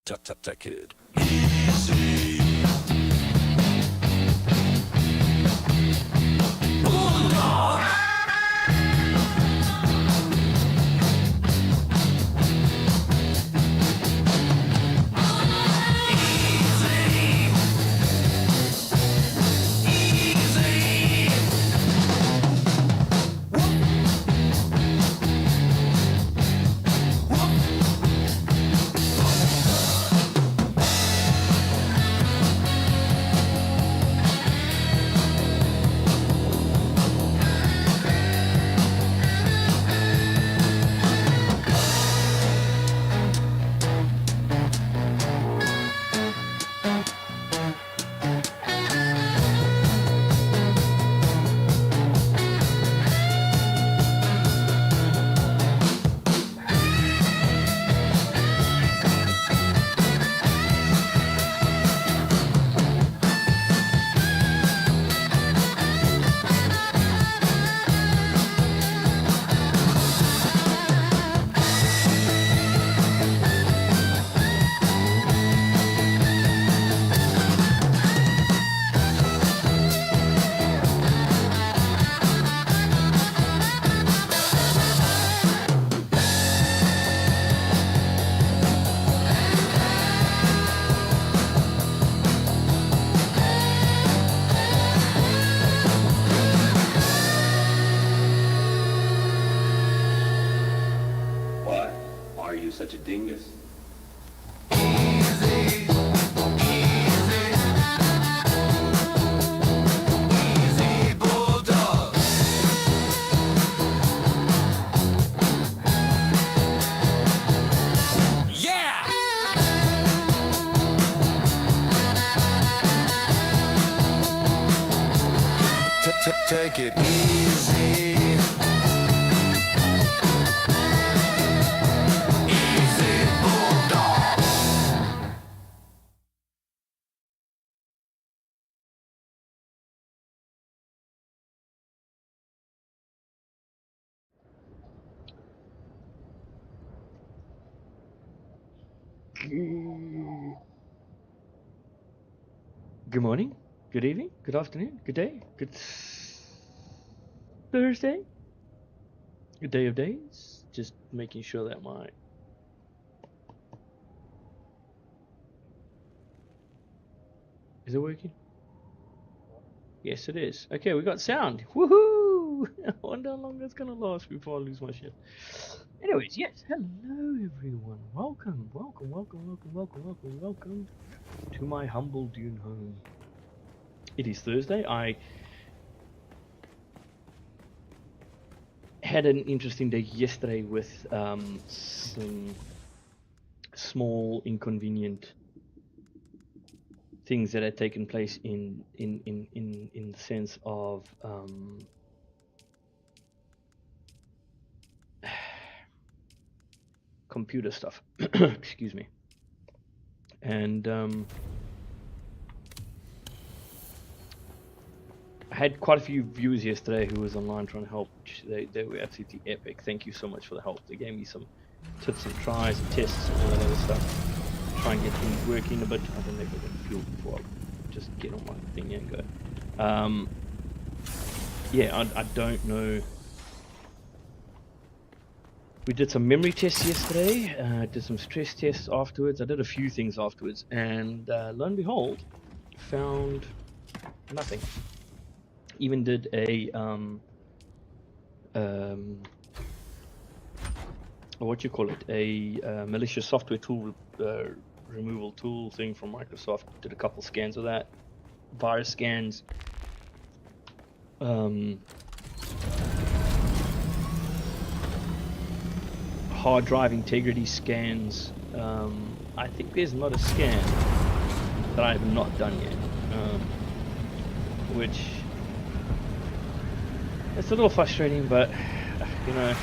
Take it. Such a dingus. Easy BullDog. Yeah. Take it easy. Good morning, good evening, good afternoon, good day, good Thursday, good day of days. Just making sure that my is it working? Yes, it is. Okay, we got sound. Woohoo! I wonder how long that's gonna last before I lose my shit. Anyways, yes. Hello, everyone. Welcome to my humble dune home. It is Thursday. I had an interesting day yesterday with some small inconvenient things that had taken place in the sense of computer stuff. Excuse me. And I had quite a few viewers yesterday who was online trying to help. They were absolutely epic. Thank you so much for the help. They gave me some tips and tries and tests and all that other stuff. Try and get things working a bit. I don't know if I got fuel before I just get on my thing and go. Yeah, I don't know. We did some memory tests yesterday. Did some stress tests afterwards. I did a few things afterwards, and lo and behold, found nothing. Even did a what you call it, a malicious software tool removal tool thing from Microsoft. Did a couple scans of that, virus scans, hard drive integrity scans. I think there's not a scan that I have not done yet, which it's a little frustrating, but you know,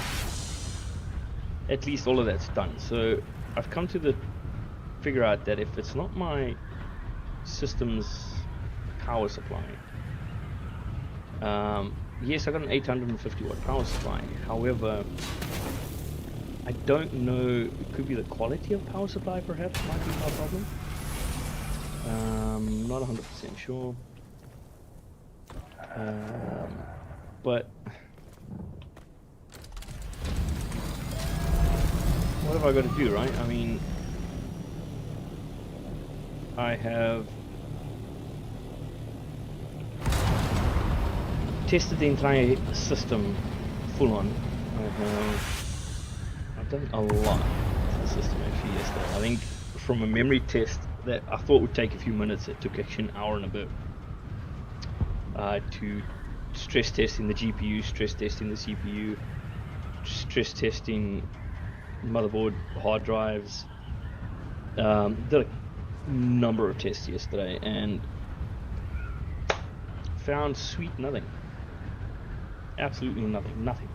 at least all of that's done. So I've come to figure out that if it's not my system's power supply, yes, I got an 850 watt power supply. However, I don't know, it could be the quality of power supply perhaps might be my problem. Not 100% sure. But what have I got to do, right? I mean, I have tested the entire system full on. I've done a lot to the system actually yesterday. I think from a memory test that I thought would take a few minutes, it took actually an hour and a bit to stress testing the GPU, stress testing the CPU, stress testing motherboard, hard drives. Did a number of tests yesterday and found sweet nothing. Absolutely nothing.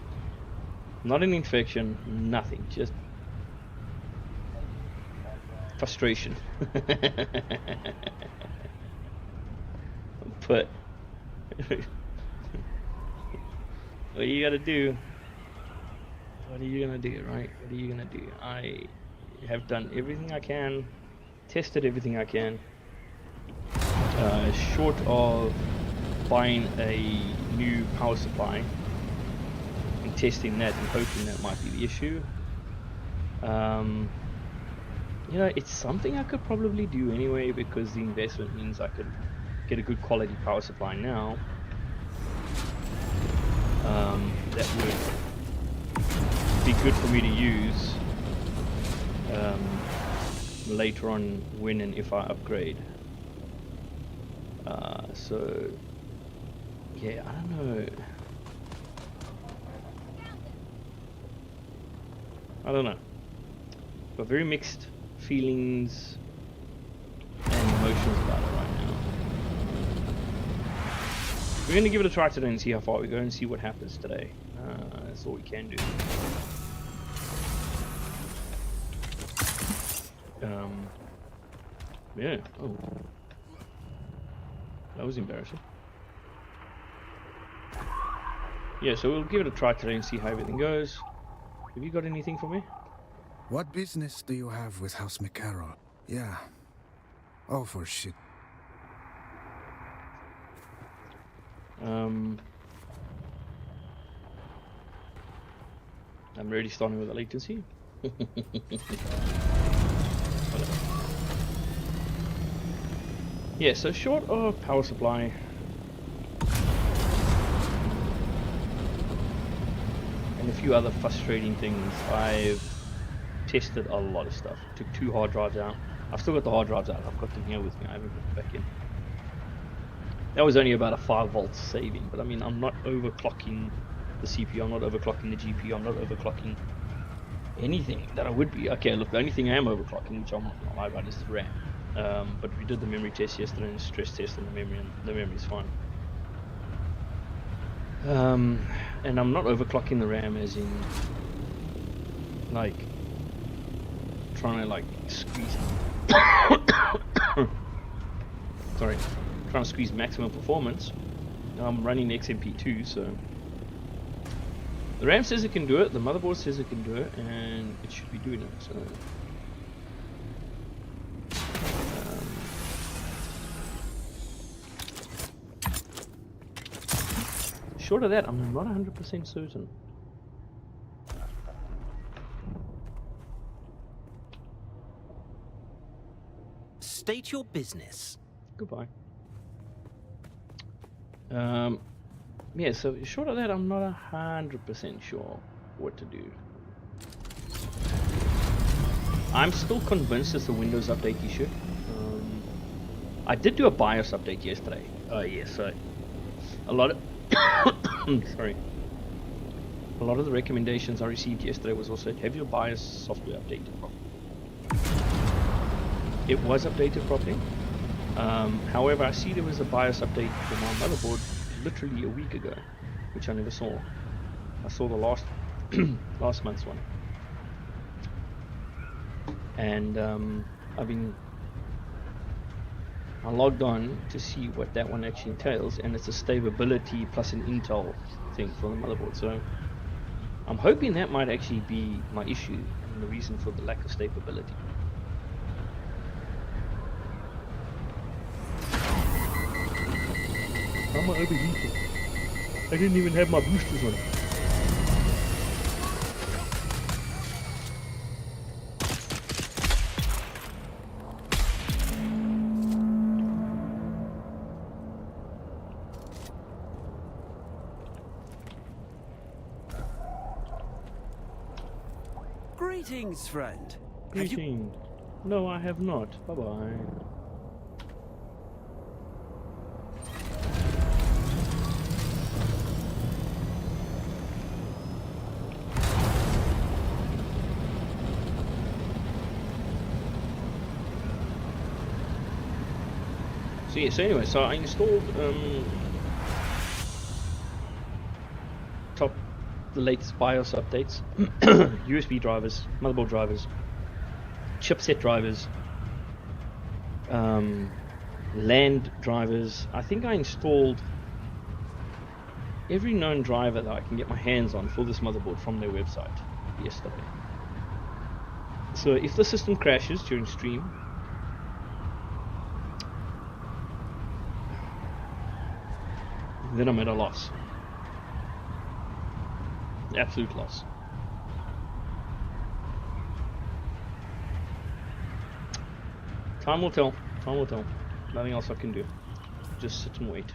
Not an infection, nothing. Just frustration. But what you gotta do? What are you gonna do, right? What are you gonna do? I have done everything I can, tested everything I can, short of buying a new power supply and testing that and hoping that might be the issue. You know, it's something I could probably do anyway because the investment means I could get a good quality power supply now. That would be good for me to use later on when and if I upgrade. So yeah, I don't know. Got very mixed feelings and emotions about it right now. We're going to give it a try today and see how far we go and see what happens today. That's all we can do. Yeah. Oh. That was embarrassing. Yeah, so we'll give it a try today and see how everything goes. Have you got anything for me? What business do you have with House McCarroll? Yeah. Oh, for shit. I'm already starting with the latency. Yeah, so short of power supply. And a few other frustrating things. I've tested a lot of stuff. Took 2 hard drives out. I've still got the hard drives out. I've got them here with me. I haven't put them back in. That was only about a 5 volt saving, but I mean, I'm not overclocking the CPU. I'm not overclocking the GPU. I'm not overclocking anything that I would be. Okay, look, the only thing I am overclocking, which I'm not gonna lie about, is the RAM. But we did the memory test yesterday and stress test on the memory, and the memory's fine. And I'm not overclocking the RAM as in like trying to like squeeze sorry, trying to squeeze maximum performance. I'm running XMP2, so the RAM says it can do it, the motherboard says it can do it, and it should be doing it. So short of that, I'm not 100% certain. State your business. Goodbye. Yeah, so short of that, I'm not 100% sure what to do. I'm still convinced it's a Windows update issue. I did do a BIOS update yesterday. Yeah, so a lot of sorry. A lot of the recommendations I received yesterday was also have your BIOS software updated properly. It was updated properly. However, I see there was a BIOS update for my motherboard literally a week ago, which I never saw. I saw the last last month's one, and I logged on to see what that one actually entails, and it's a stability plus an Intel thing for the motherboard. So I'm hoping that might actually be my issue and the reason for the lack of stability. I'm overheating. I didn't even have my boosters on. Greetings, friend. Have you... Greeting. No, I have not. Bye bye. So yeah, so anyway, so I installed the latest BIOS updates, USB drivers, motherboard drivers, chipset drivers, land drivers. I think I installed every known driver that I can get my hands on for this motherboard from their website yesterday. So if the system crashes during stream, then I'm at a loss. Absolute loss. Time will tell. Time will tell. Nothing else I can do. Just sit and wait.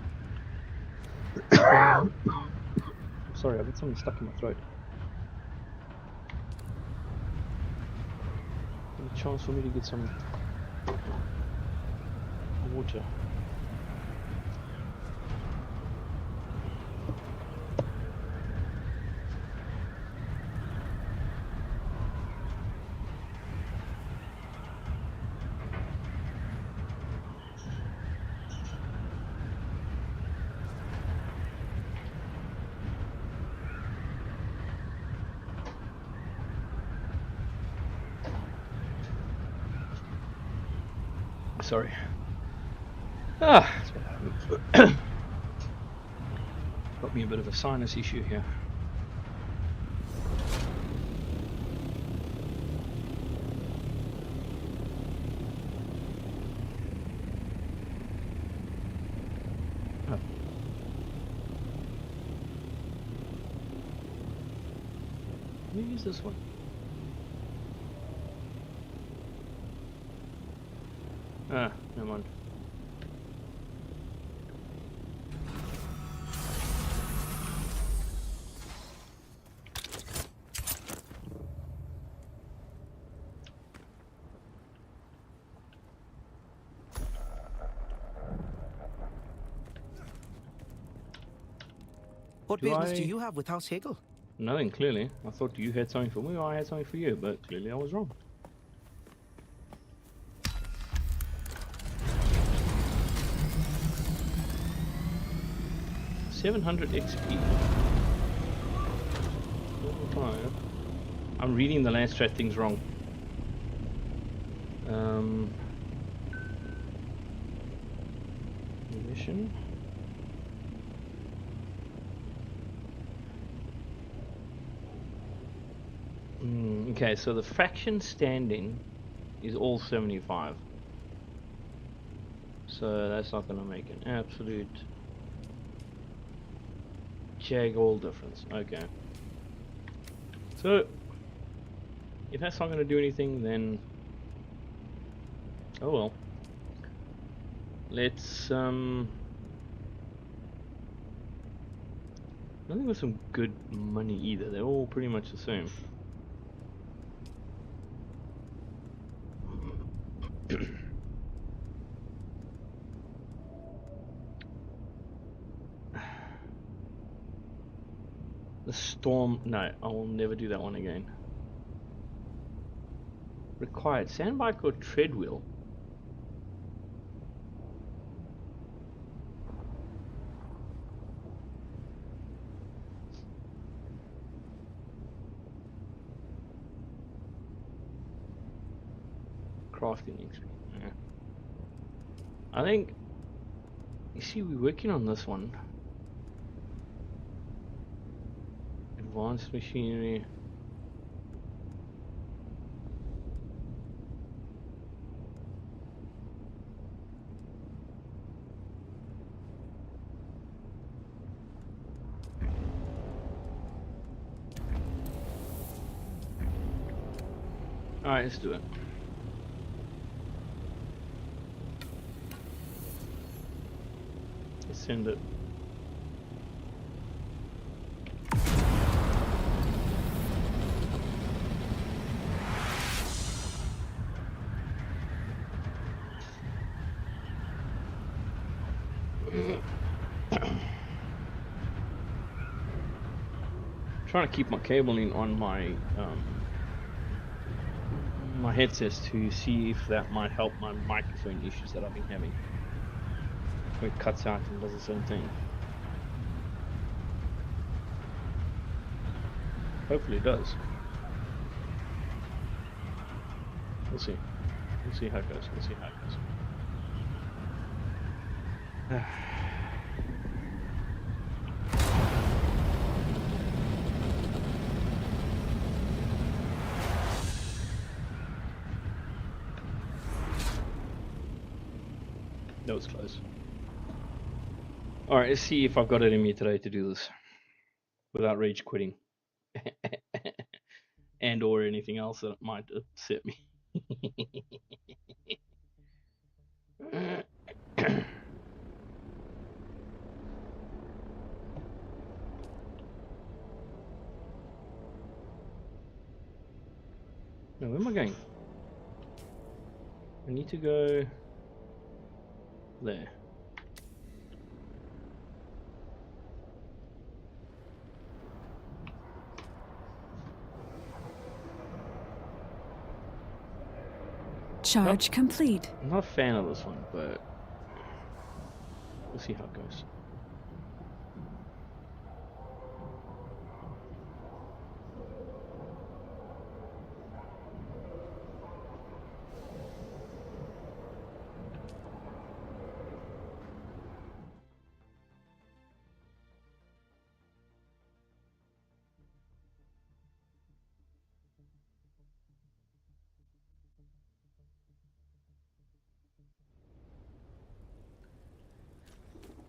Sorry, I've got something stuck in my throat. A chance for me to get some water. Sorry. That's what happens. Got me a bit of a sinus issue here. Oh. Let me use this one. Ah, never mind. What business do you have with House Hegel? Nothing, clearly. I thought you had something for me or I had something for you, but clearly I was wrong. $700 XP. Level 5. I'm reading the land strat things wrong. Mission. Okay, so the faction standing is all 75. So that's not going to make an absolute jag all difference. Okay. So if that's not going to do anything, then oh well. Let's I don't think there's some good money either. They're all pretty much the same. The storm. No, I will never do that one again. Required sandbike or tread wheel. Crafting XP. Yeah. I think. You see, we're working on this one. Advanced machinery. Alright, let's do it. Let's send it. Trying to keep my cabling on my my headsets to see if that might help my microphone issues that I've been having. Where it cuts out and does its own thing. Hopefully it does. We'll see. We'll see how it goes. We'll see how it goes. That was close. Alright, let's see if I've got it in me today to do this without rage quitting and or anything else that might upset me. Now, where am I going? I need to go there. Charge complete. I'm not a fan of this one, but we'll see how it goes.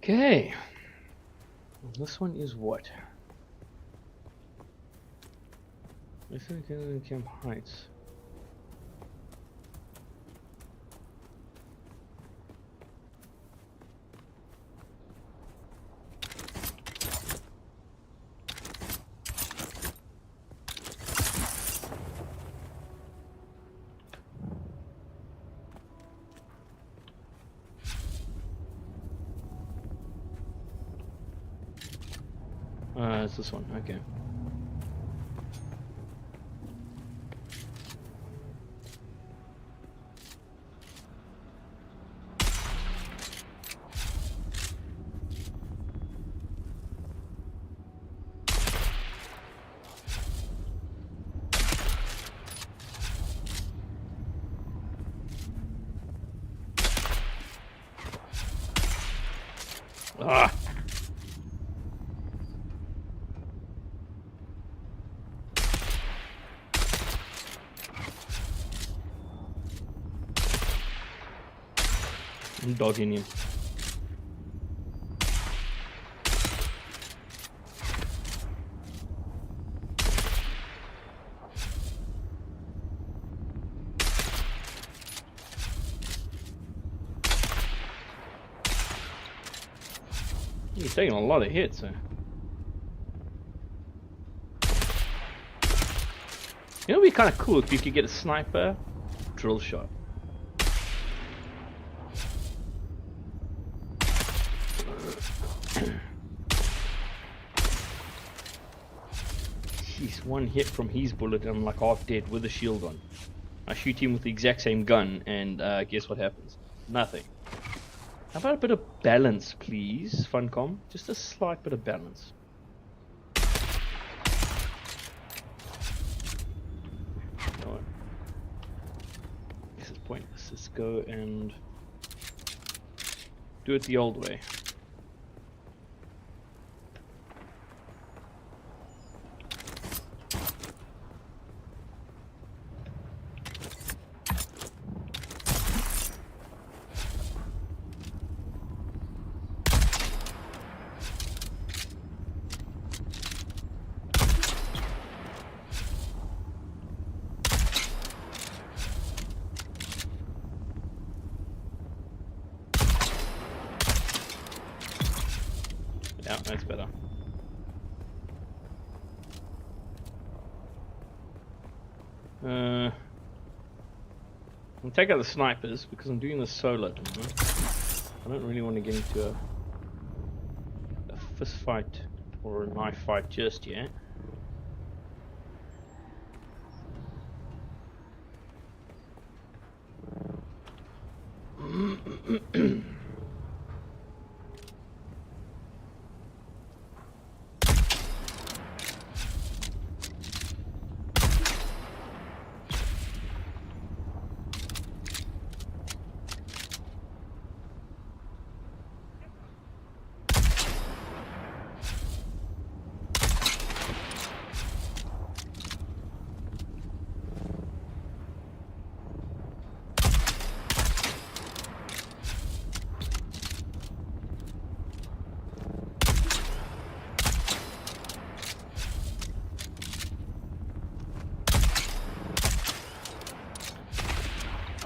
Okay, this one is what? This is Camp Heights. It's this one, okay. Ah! I'm dogging him. He's taking a lot of hits, huh? You know, it'd be kind of cool if you could get a sniper drill shot. Jeez, one hit from his bullet and I'm like half dead with a shield on. I shoot him with the exact same gun and guess what happens? Nothing. How about a bit of balance, please, Funcom? Just a slight bit of balance. Alright. This is pointless. Let's go and do it the old way. Yeah, that's better. I'll take out the snipers because I'm doing this solo at the moment. I don't really want to get into a fist fight or a knife fight just yet.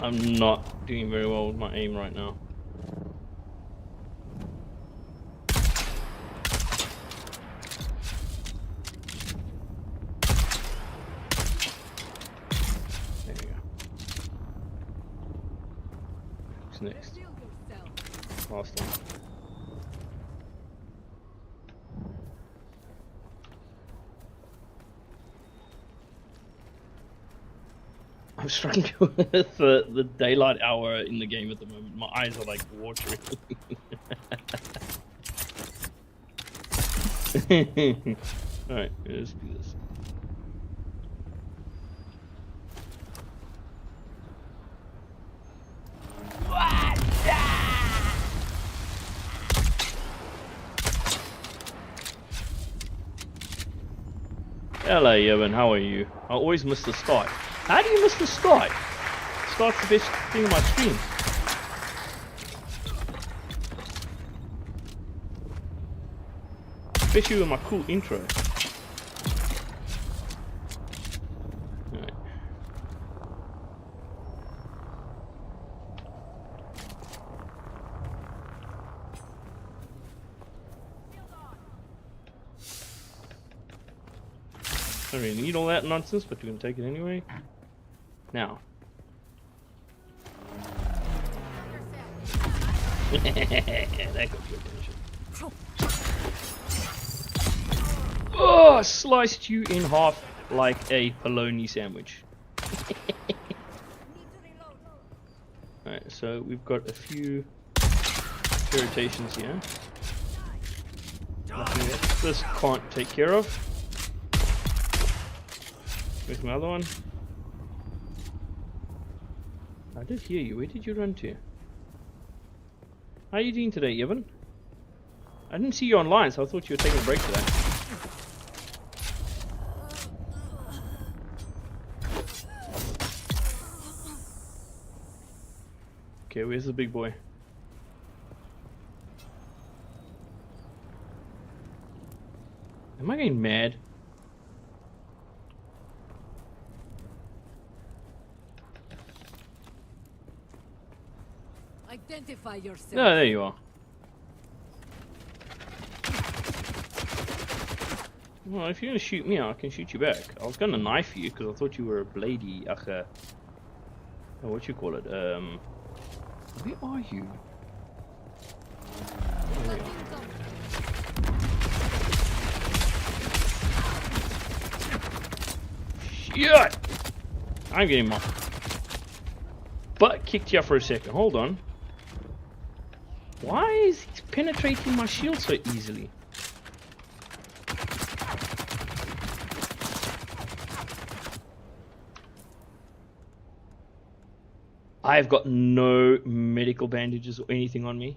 I'm not doing very well with my aim right now. There we go. Who's next? Last one. I'm struggling with the daylight hour in the game at the moment. My eyes are like watering. Alright, let's do this. Hello, Evan, how are you? I always miss the start. How do you miss the start? Start's the best thing on my screen. Especially with my cool intro. Alright. Don't really need all that nonsense, but we're gonna take it anyway. Now. That got your attention. Oh, sliced you in half like a bologna sandwich. Alright, so we've got a few irritations here. Nothing that this can't take care of. Where's my other one? I did hear you. Where did you run to? How are you doing today, Evan? I didn't see you online, so I thought you were taking a break today. Okay, where's the big boy? Am I getting mad? Identify yourself. No, there you are. Well, if you're gonna shoot me, I can shoot you back. I was gonna knife you because I thought you were a bladey. What you call it? Where are you? There you are. Shit! I'm getting my butt kicked here for a second. Hold on. Why is he penetrating my shield so easily? I've got no medical bandages or anything on me.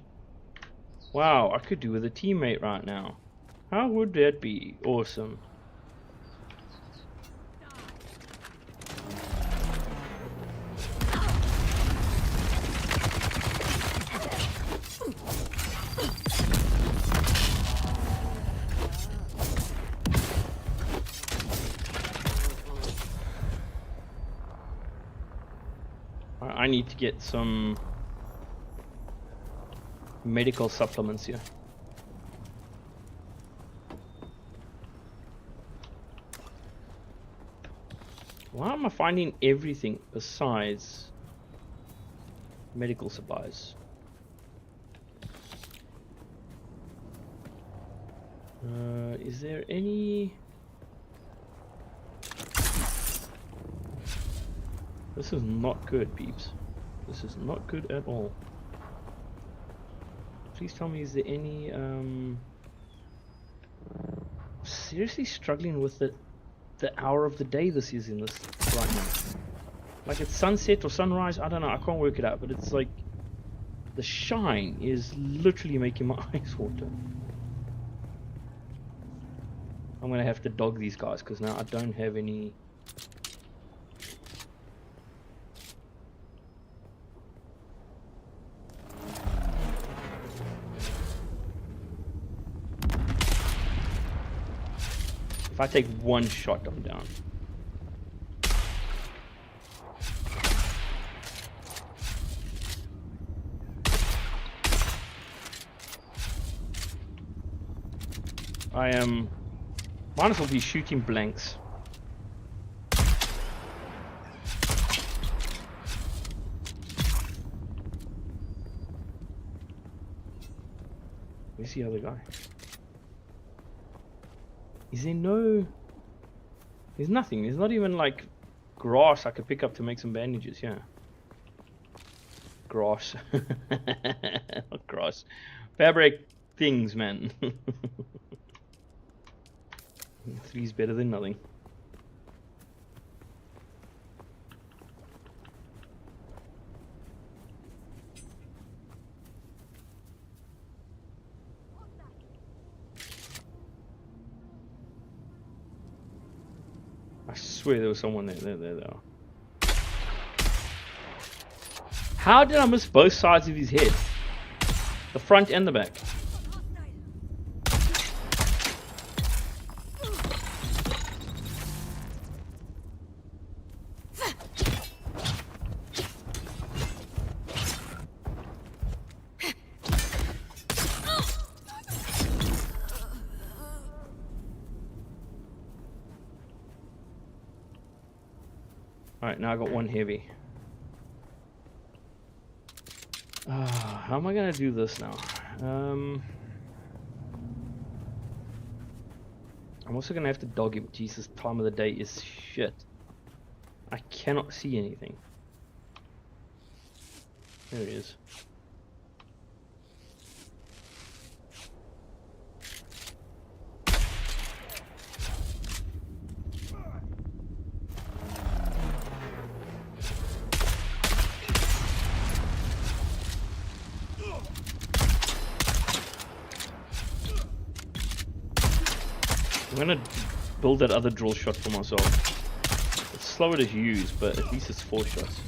Wow, I could do with a teammate right now. How would that be? Awesome. I need to get some medical supplements here. Why am I finding everything besides medical supplies? Is there any... This is not good, peeps. This is not good at all. Please tell me, is there any... Seriously struggling with the hour of the day this is in this right now. Like it's sunset or sunrise, I don't know, I can't work it out, but it's like the shine is literally making my eyes water. I'm gonna have to dog these guys because now I don't have any. If I take one shot, I'm down. I am... might as well be shooting blanks. Where's the other guy? Is there no... There's nothing. There's not even like grass I could pick up to make some bandages. Yeah. Grass. Not grass. Fabric things, man. 3's better than nothing. I swear there was someone there. There. How did I miss both sides of his head? The front and the back. Alright, now I got one heavy. How am I gonna do this now? I'm also gonna have to dog him. Jesus, time of the day is shit. I cannot see anything. There he is. I'm gonna build that other drill shot for myself. It's slower to use, but at least it's 4 shots.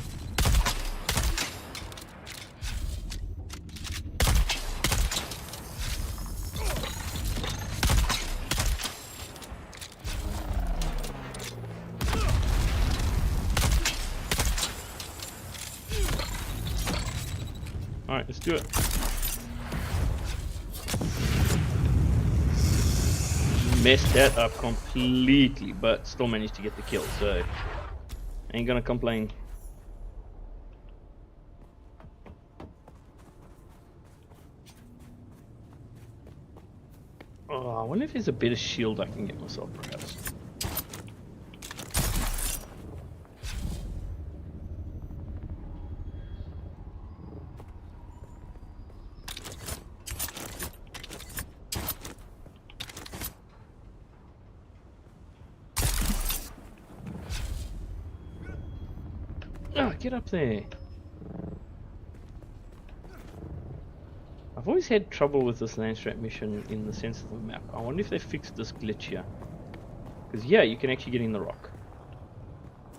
Alright, let's do it. Messed that up completely, but still managed to get the kill, so ain't gonna complain. Oh, I wonder if there's a better shield I can get myself, perhaps. Oh, get up there. I've always had trouble with this Landstrat mission in the sense of the map. I wonder if they fixed this glitch here. Because yeah, you can actually get in the rock.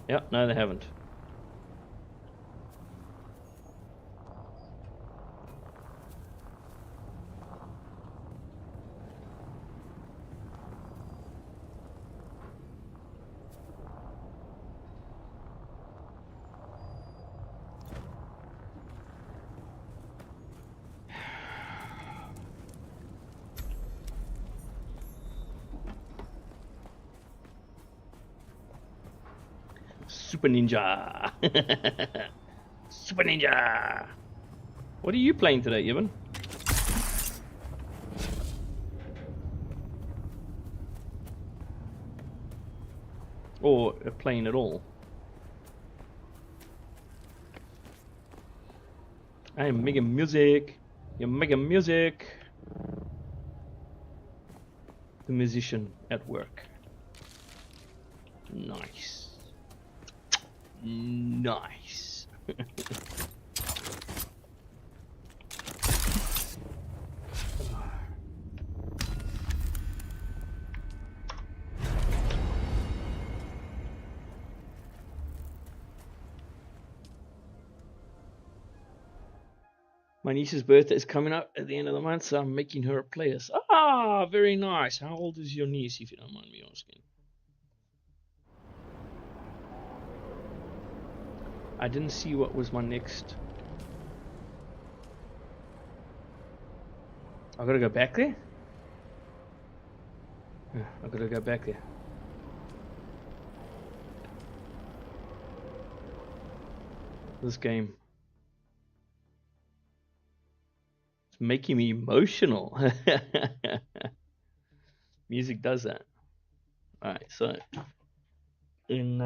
Yeah, no they haven't. Super Ninja. Super Ninja. What are you playing today, Evan? Or playing at all? I am making music. You're making music. The musician at work. Nice. Nice. My niece's birthday is coming up at the end of the month, so I'm making her a playlist. Ah, very nice. How old is your niece, if you don't mind me asking? I didn't see what was my next. I gotta go back there? Yeah, I gotta go back there. This game. It's making me emotional. Music does that. Alright, so in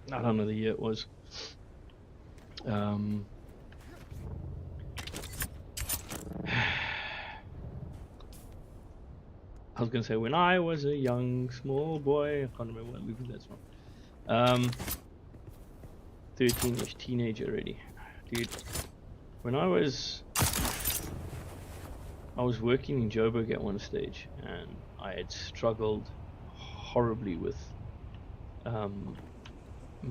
I don't know the year it was. I was gonna say when I was a young small boy. I can't remember what movie that's from. 13-ish teenager already, dude. When I was working in Joburg at one stage, and I had struggled horribly with I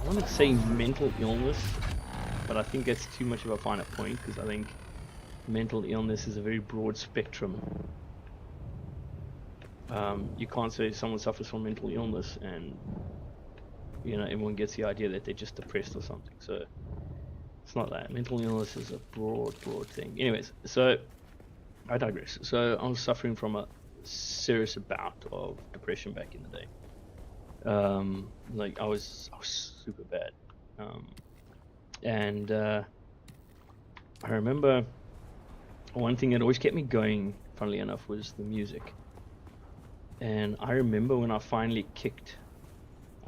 want to say mental illness, but I think that's too much of a finer point, because I think mental illness is a very broad spectrum. You can't say someone suffers from mental illness and everyone gets the idea that they're just depressed or something. So it's not that. Mental illness is a broad thing. Anyways, so I digress. So I was suffering from a serious bout of depression back in the day. Like I was super bad. And I remember one thing that always kept me going, funnily enough, was the music. And I remember when I finally kicked.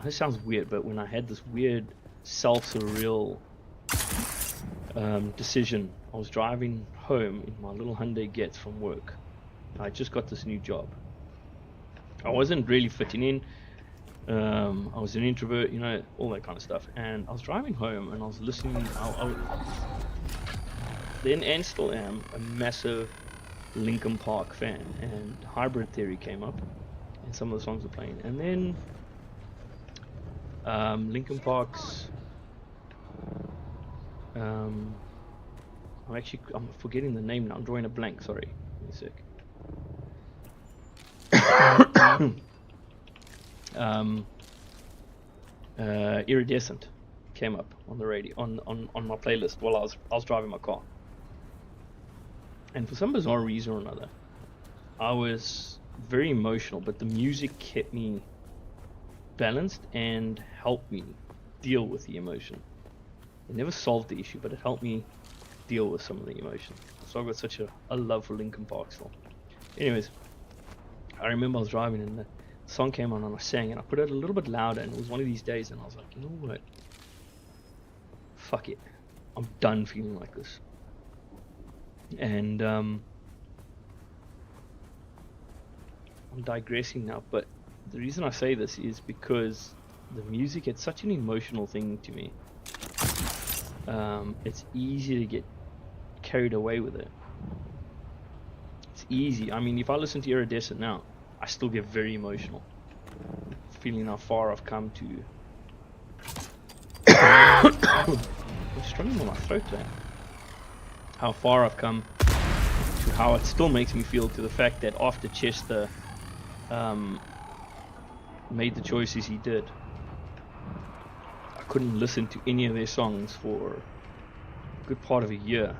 This sounds weird, but when I had this weird self-surreal decision, I was driving home in my little Hyundai Getz from work. I just got this new job. I wasn't really fitting in. I was an introvert, all that kind of stuff. And I was driving home and I was listening. I then and still am a massive Linkin Park fan. And Hybrid Theory came up, and some of the songs were playing. And then Linkin Park's I'm forgetting the name now. I'm drawing a blank, sorry. Give me a sec. Iridescent came up on the radio on my playlist while I was driving my car. And for some bizarre reason or another, I was very emotional, but the music kept me balanced and helped me deal with the emotion. It never solved the issue, but it helped me deal with some of the emotion. So I got such a love for Linkin Park still. Anyways, I remember I was driving and the song came on and I sang, and I put it a little bit louder, and it was one of these days, and I was like, you know what? Fuck it. I'm done feeling like this. And I'm digressing now, but the reason I say this is because the music had such an emotional thing to me. It's easy to get carried away with it. It's easy. I mean, if I listen to Iridescent now, I still get very emotional, feeling how far I've come to. I'm struggling with my throat today. How far I've come to how it still makes me feel, to the fact that after Chester made the choices he did, I couldn't listen to any of their songs for a good part of a year.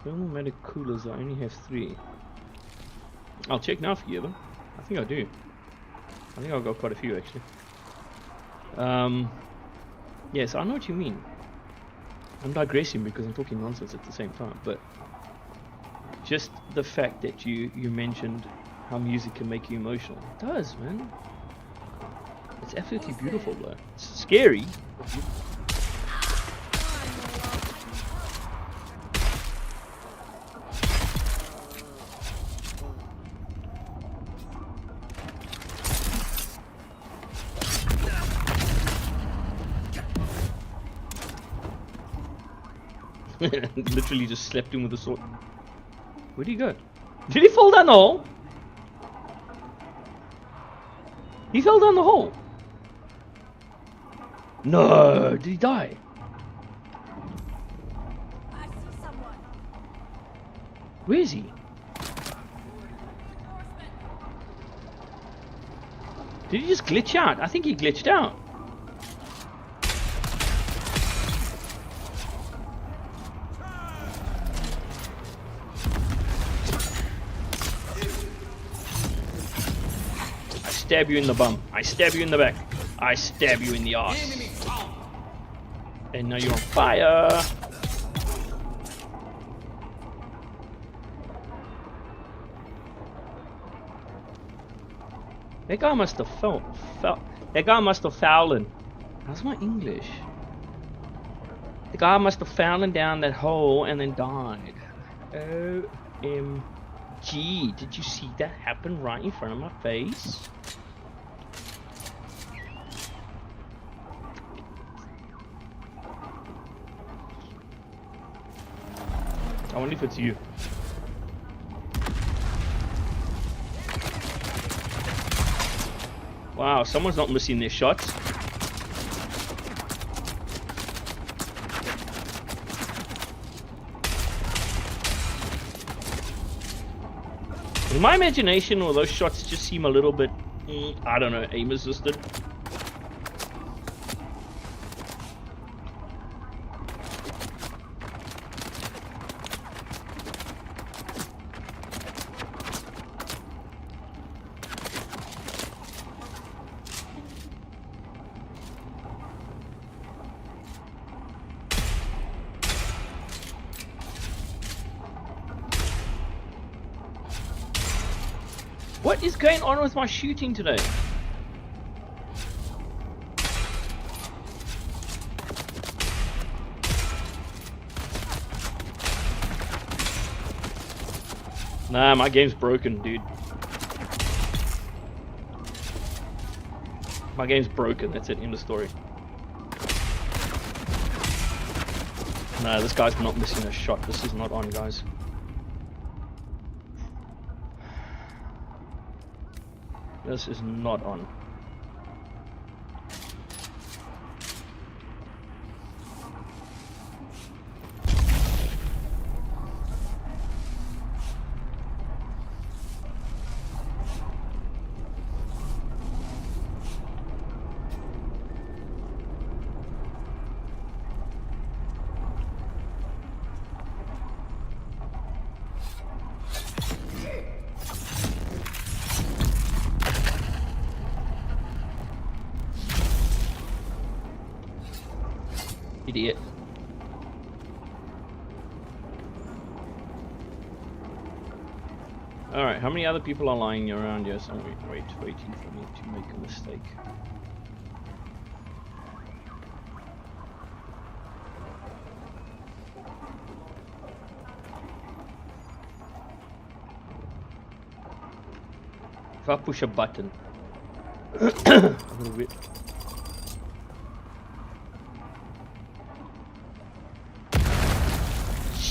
Thermomatic coolers, I only have 3. I'll check now for you, Evan. I think I do. I think I've got quite a few actually. Yes, I know what you mean. I'm digressing because I'm talking nonsense at the same time, but just the fact that you mentioned how music can make you emotional. It does, man. It's absolutely beautiful though. It's scary. Literally just slapped him with a sword. Where'd he go? Did he fall down the hole? He fell down the hole. No, did he die? I see someone. Where is he? Did he just glitch out? I think he glitched out. I stab you in the bum. I stab you in the back. I stab you in the ass. And now you're on fire. That guy must have that guy must have fallen. How's my English? The guy must have fallen down that hole and then died. OMG. Did you see that happen right in front of my face? I wonder if it's you. Wow, someone's not missing their shots. In my imagination, all those shots just seem a little bit, I don't know, aim assisted. What is going on with my shooting today? Nah, my game's broken, dude. My game's broken, that's it, end of story. Nah, this guy's not missing a shot. This is not on, guys. This is not on. Idiot. Alright, how many other people are lying around here? So waiting for me to make a mistake. If I push a button, I'm gonna wait.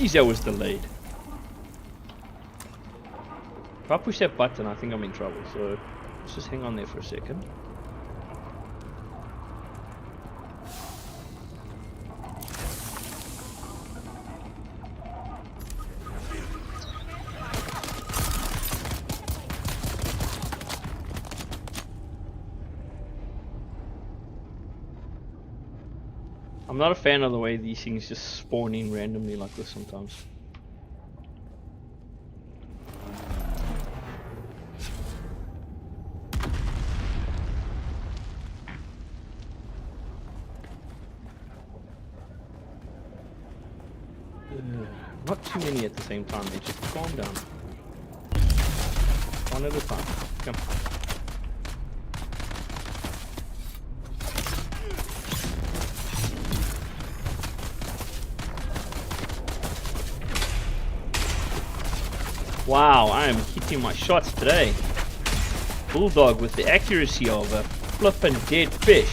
Jeez, that was delayed. If I push that button, I think I'm in trouble, so let's just hang on there for a second. I'm not a fan of the way these things just spawn in randomly like this sometimes. Not too many at the same time, man. Just calm down. One at a time. Come. Wow, I am hitting my shots today. BullDog with the accuracy of a flippin' dead fish.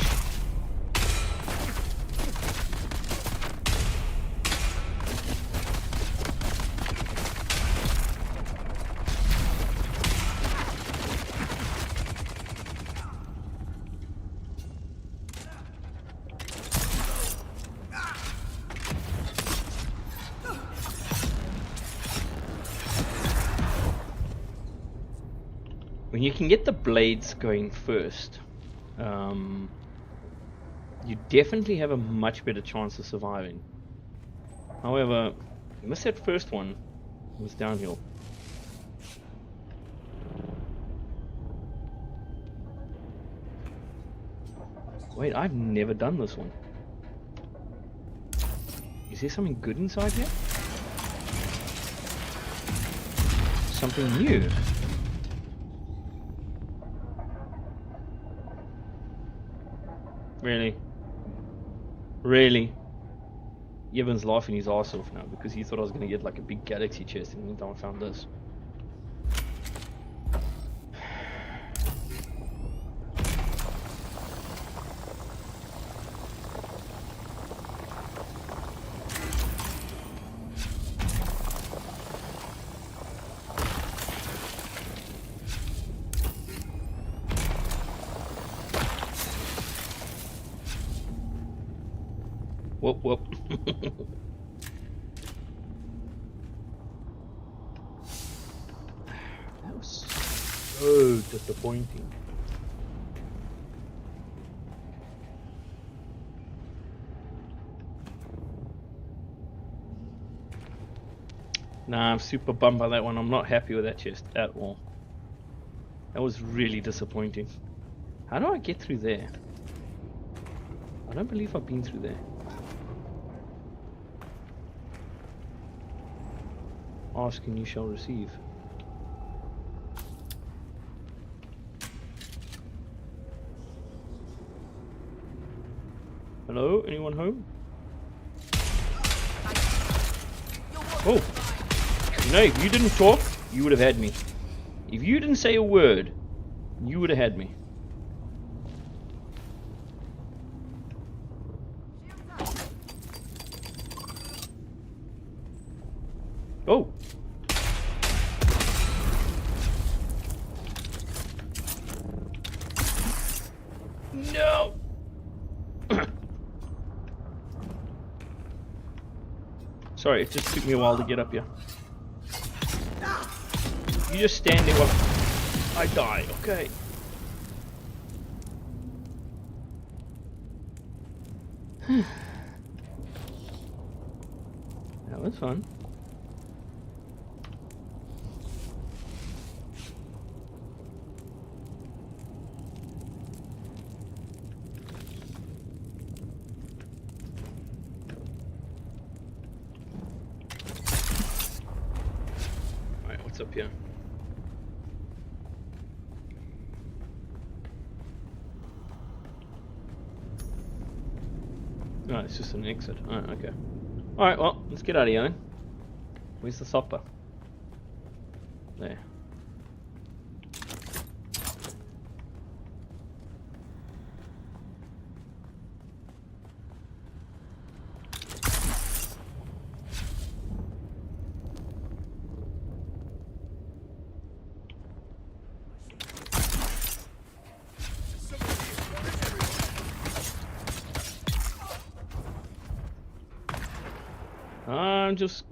When you can get the blades going first, you definitely have a much better chance of surviving. However, you missed that first one. It was downhill. Wait, I've never done this one. Is there something good inside here? Something new. Really? Really? Evan's laughing his ass off now because he thought I was going to get like a big galaxy chest, and then I found this. Whoop whoop. That was so disappointing. Nah, I'm super bummed by that one. I'm not happy with that chest at all. That was really disappointing. How do I get through there? I don't believe I've been through there. Ask and you shall receive. Hello? Anyone home? Oh! You know, if you didn't talk, you would have had me. If you didn't say a word, you would have had me. Oh! No! Sorry, it just took me a while to get up here. You just stand there while I die, okay? That was fun. Up here. Oh, it's just an exit. Oh, okay. Alright, well, let's get out of here then. Where's the stopper? There. I'm just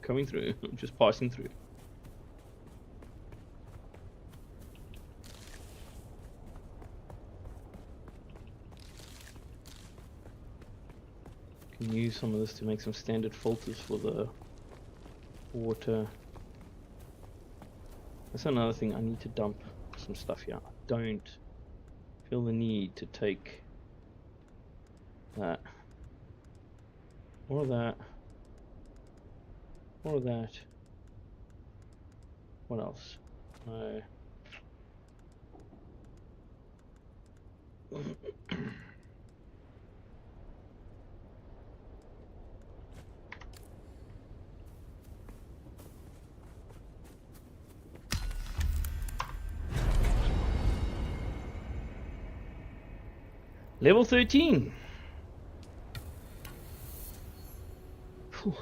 coming through. I'm just passing through. Can use some of this to make some standard filters for the water. That's another thing. I need to dump some stuff here. I don't feel the need to take that or that. All of that. What else? No. Level 13. Whew.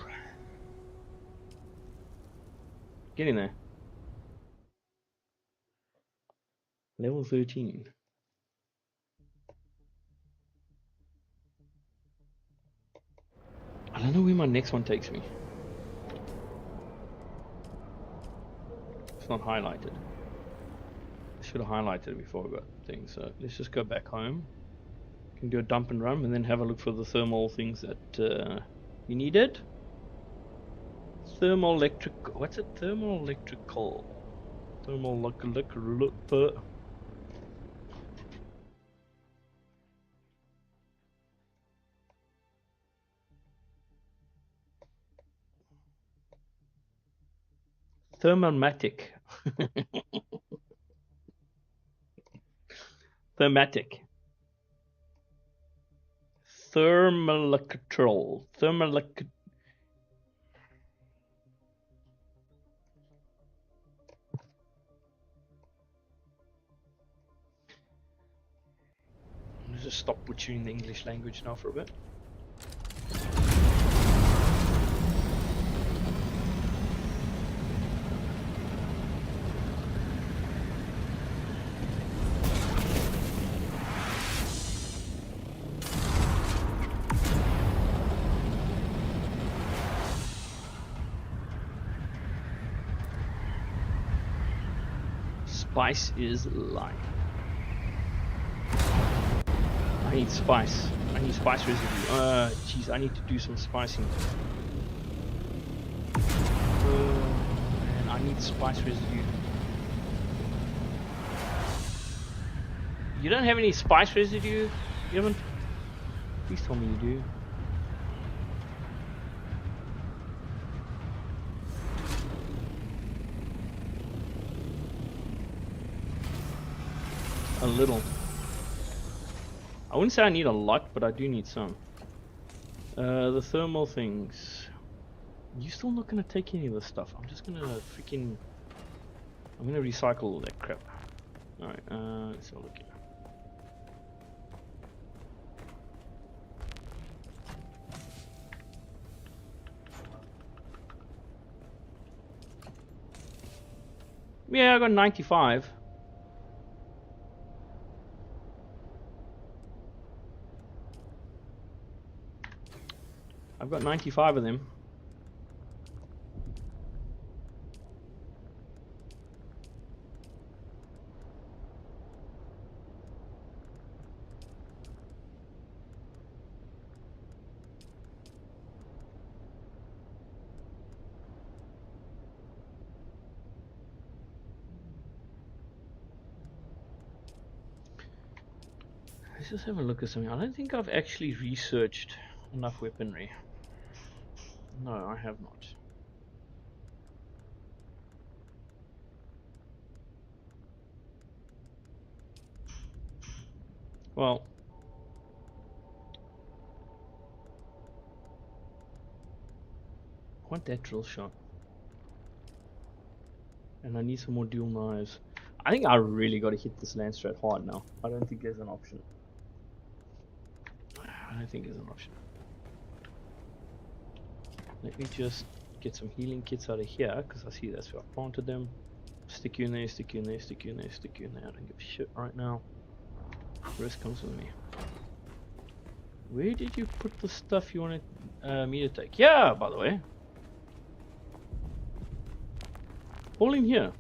Get in there. Level 13. I don't know where my next one takes me. It's not highlighted. I should have highlighted it before I got things. So let's just go back home. Can do a dump and run and then have a look for the thermal things that you needed. Thermoelectric. What's it? Thermoelectrical. Thermomatic. Thermatic. Thermoelectrical. Thermoelectric. Let's just stop butchering the English language now for a bit. Spice is life. I need spice. I need spice residue. Jeez, I need to do some spicing. Man, I need spice residue. You don't have any spice residue? You haven't? Please tell me you do. A little. I wouldn't say I need a lot, but I do need some. The thermal things. You're still not gonna take any of this stuff. I'm just gonna freaking. I'm gonna recycle all that crap. Alright, let's have a look here. Yeah, I got 95. I've got 95 of them. Let's just have a look at something. I don't think I've actually researched enough weaponry. No, I have not. Well, I want that drill shot. And I need some more dual knives. I think I really got to hit this land strat hard now. I don't think there's an option. I don't think there's an option. Let me just get some healing kits out of here, because I see that's where I planted them. Stick you in there, stick you in there, stick you in there, stick you in there. I don't give a shit right now. The rest comes with me. Where did you put the stuff you wanted me to take? Yeah, by the way. All in here.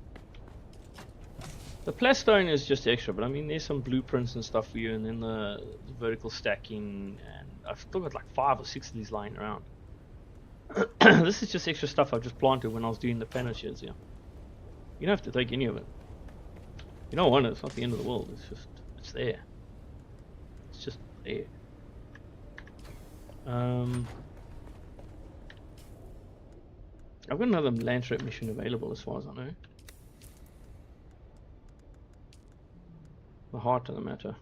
The plastone is just extra, but I mean there's some blueprints and stuff for you, and then the vertical stacking, and I've still got like 5 or 6 of these lying around. This is just extra stuff I've just planted when I was doing the panel sheds here. You don't have to take any of it. You don't want it, it's not the end of the world, it's just, it's there. It's just there. I've got another land trap mission available as far as I know. The heart of the matter.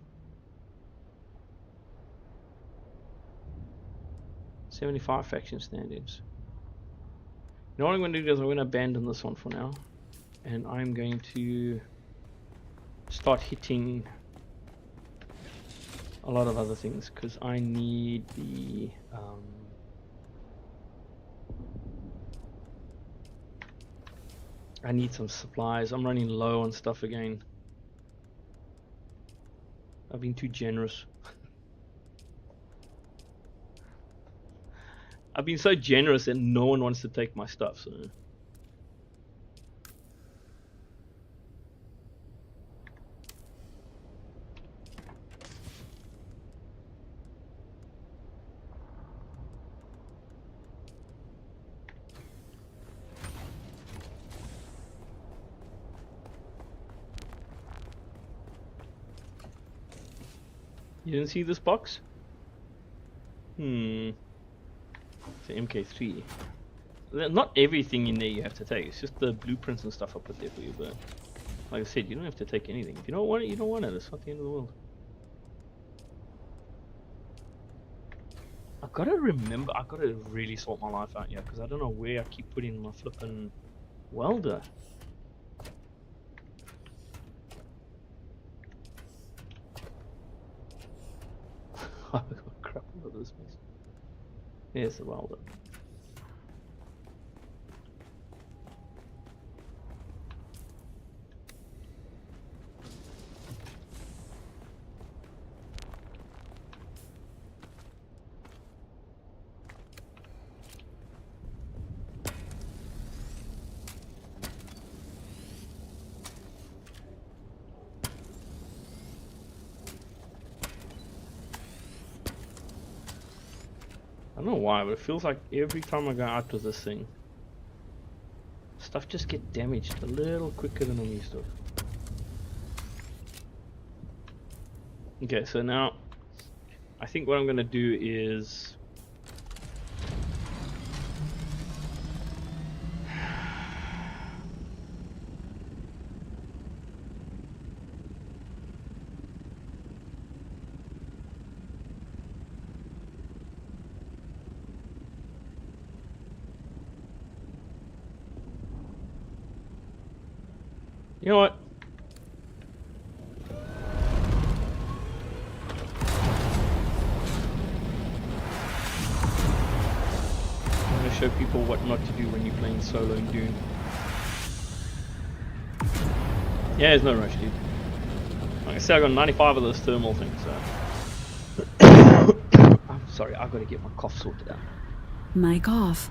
75 faction stand-ins. You know what I'm going to do is I'm going to abandon this one for now. And I'm going to start hitting a lot of other things because I need the I need some supplies. I'm running low on stuff again. I've been too generous. I've been so generous that no one wants to take my stuff, so you didn't see this box? It's an MK3. Not everything in there you have to take. It's just the blueprints and stuff I put there for you. But like I said, you don't have to take anything. If you don't want it, you don't want it. It's not the end of the world. I gotta remember. I gotta really sort my life out here because I don't know where I keep putting my flipping welder. I've got crap all over this place. Here's the welder. I don't know why, but it feels like every time I go out with this thing, stuff just gets damaged a little quicker than I'm used to. Okay, so now I think what I'm going to do is you know what? I'm going to show people what not to do when you're playing solo in Dune. Yeah, there's no rush, dude. Like I said, I got 95 of those thermal things, so... I'm sorry, I've got to get my cough sorted out. Mic off.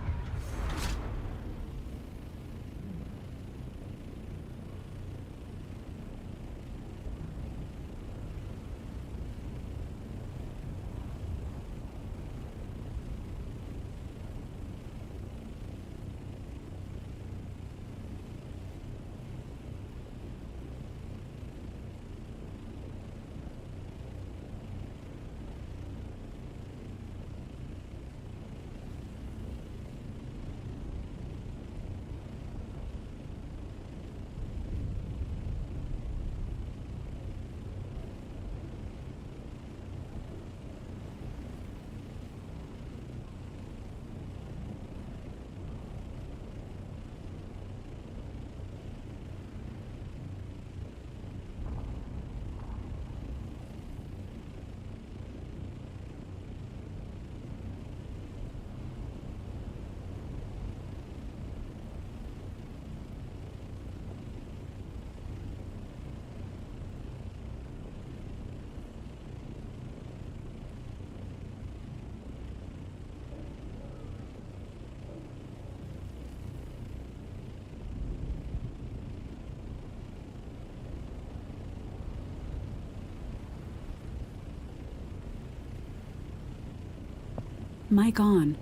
Mic on.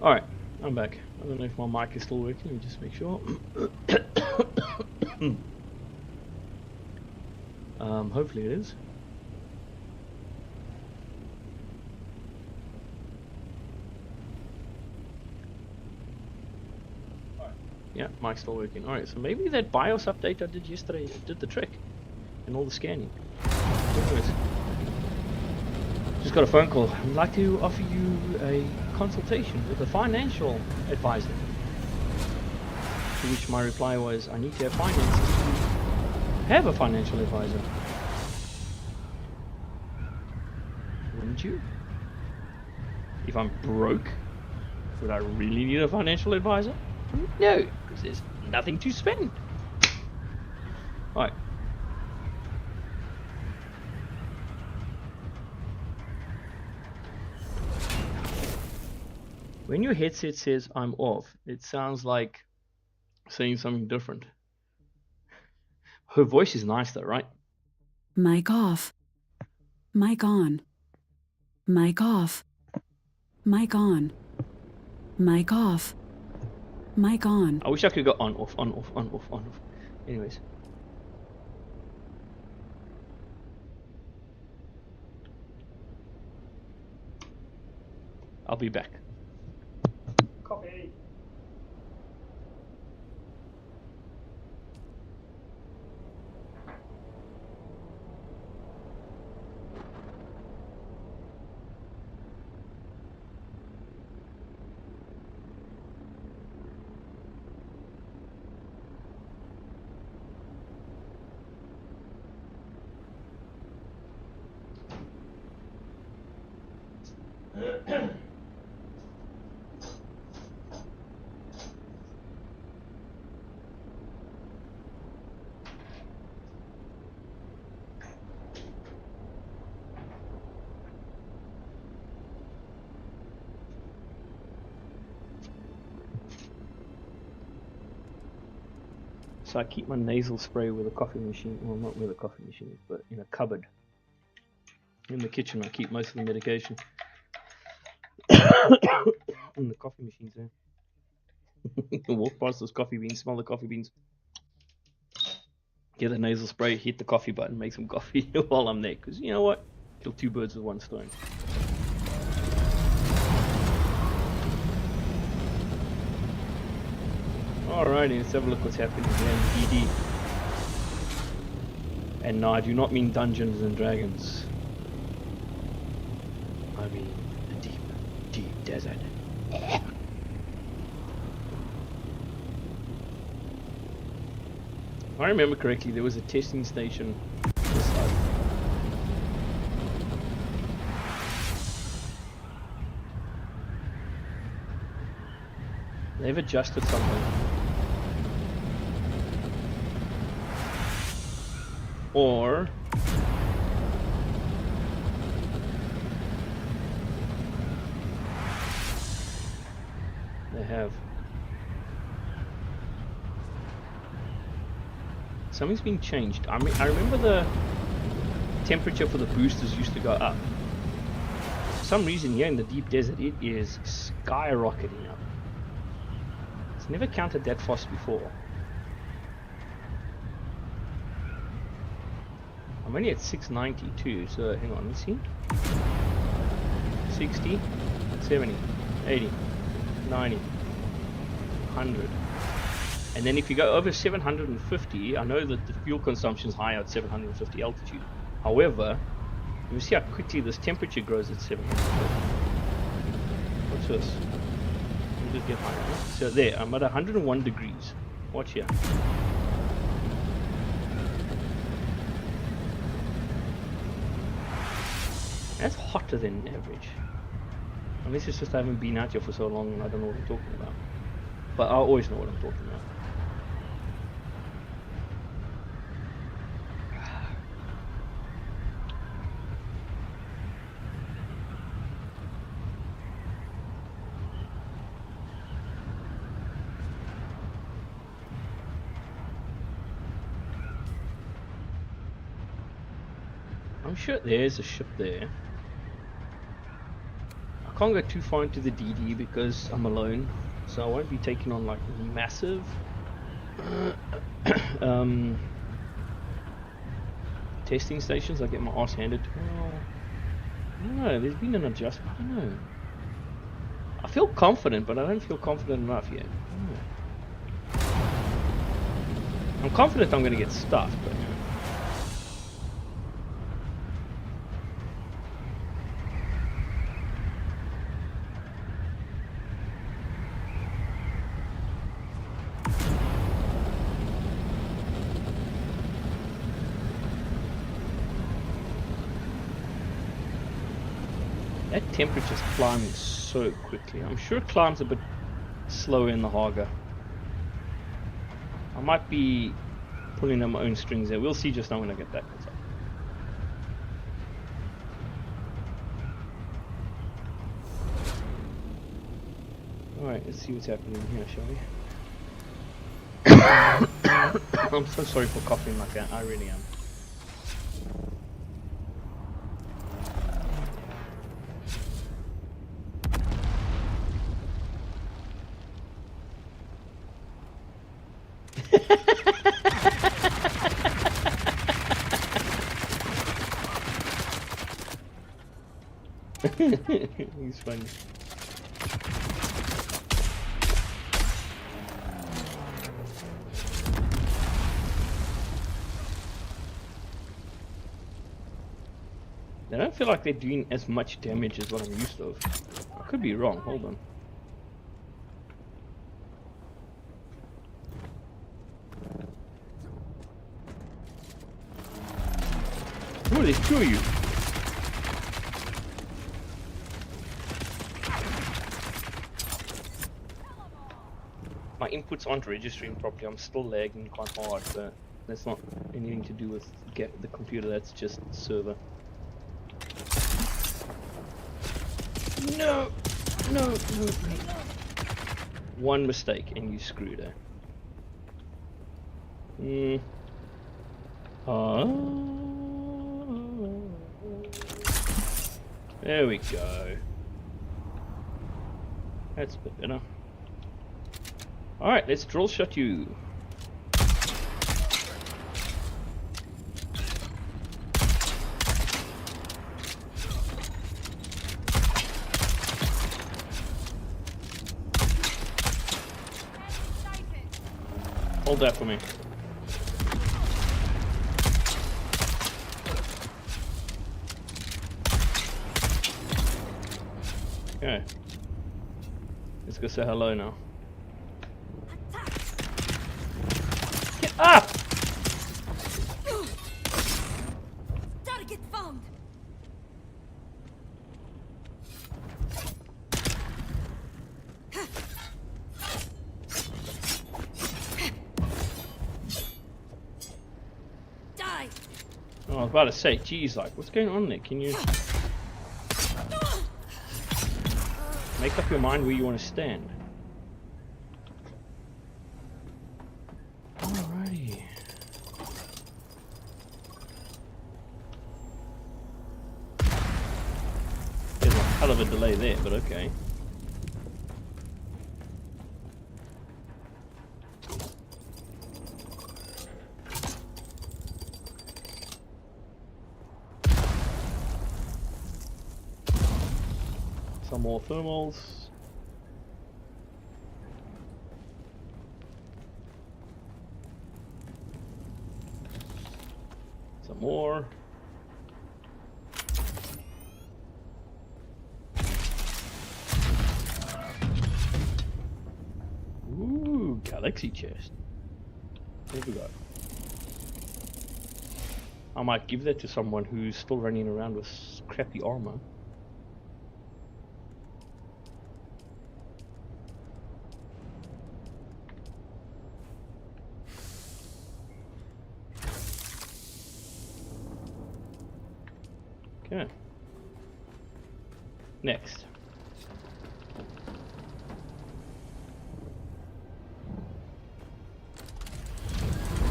Alright, I'm back. I don't know if my mic is still working, let me just make sure. Hopefully it is. Yeah, mic's still working. Alright, so maybe that BIOS update I did yesterday did the trick. And all the scanning. Anyways, just got a phone call. I'd like to offer you a consultation with a financial advisor. To which my reply was, I need to have finances to have a financial advisor. Wouldn't you? If I'm broke, would I really need a financial advisor? No, because there's nothing to spend. Alright. When your headset says I'm off, it sounds like saying something different. Her voice is nice though, right? Mic off. Mic on. Mic off. Mic on. Mic off. Mic on. I wish I could go on, off, on, off, on, off, on, off. Anyways. I'll be back. Coffee. So I keep my nasal spray with a coffee machine, well not where the coffee machine is, but in a cupboard. In the kitchen I keep most of the medication. In the coffee machines there. Walk past those coffee beans, smell the coffee beans. Get a nasal spray, hit the coffee button, make some coffee while I'm there. Because you know what? Kill two birds with one stone. Alrighty, let's have a look what's happening here in DD. And no, I do not mean Dungeons and Dragons. I mean the deep, deep desert. If I remember correctly, there was a testing station this side. They've adjusted something. Or they have. Something's been changed. I remember the temperature for the boosters used to go up. For some reason here in the deep desert it is skyrocketing up. It's never counted that fast before. I'm only at 692, so hang on, let's see. 60, 70, 80, 90, 100. And then if you go over 750, I know that the fuel consumption is higher at 750 altitude. However, you see how quickly this temperature grows at 750. What's this? Let me just get higher. So there, I'm at 101 degrees. Watch here. That's hotter than average. Unless it's just I haven't been out here for so long and I don't know what I'm talking about. But I always know what I'm talking about. I'm sure there's a ship there. I can't go too far into the DD because I'm alone, so I won't be taking on like massive testing stations. I get my ass handed to. Well, I don't know, there's been an adjustment. I don't know. I feel confident, but I don't feel confident enough yet. I don't know. I'm confident I'm going to get stuff, but that temperature's climbing so quickly. I'm sure it climbs a bit slower in the Haga. I might be pulling on my own strings there. We'll see just now when I get back. Alright, let's see what's happening here, shall we? I'm so sorry for coughing like that. I really am. He's funny. I don't feel like they're doing as much damage as what I'm used to. I could be wrong, hold on. Oh, there's two of you. My inputs aren't registering properly. I'm still lagging quite hard, but that's not anything to do with the computer. That's just server. No, no, no, no. One mistake and you screwed her. There we go. That's a bit better. Alright, let's drill shot you. Hold that for me. Okay. Let's go say hello now. Get up! Target found. Die. Oh, I was about to say, geez, like, what's going on there? Can you make up your mind where you want to stand? Alrighty. There's a hell of a delay there, but okay. Some more thermals. Some more. Ooh, galaxy chest. What have we got? I might give that to someone who's still running around with crappy armor. Okay. Next.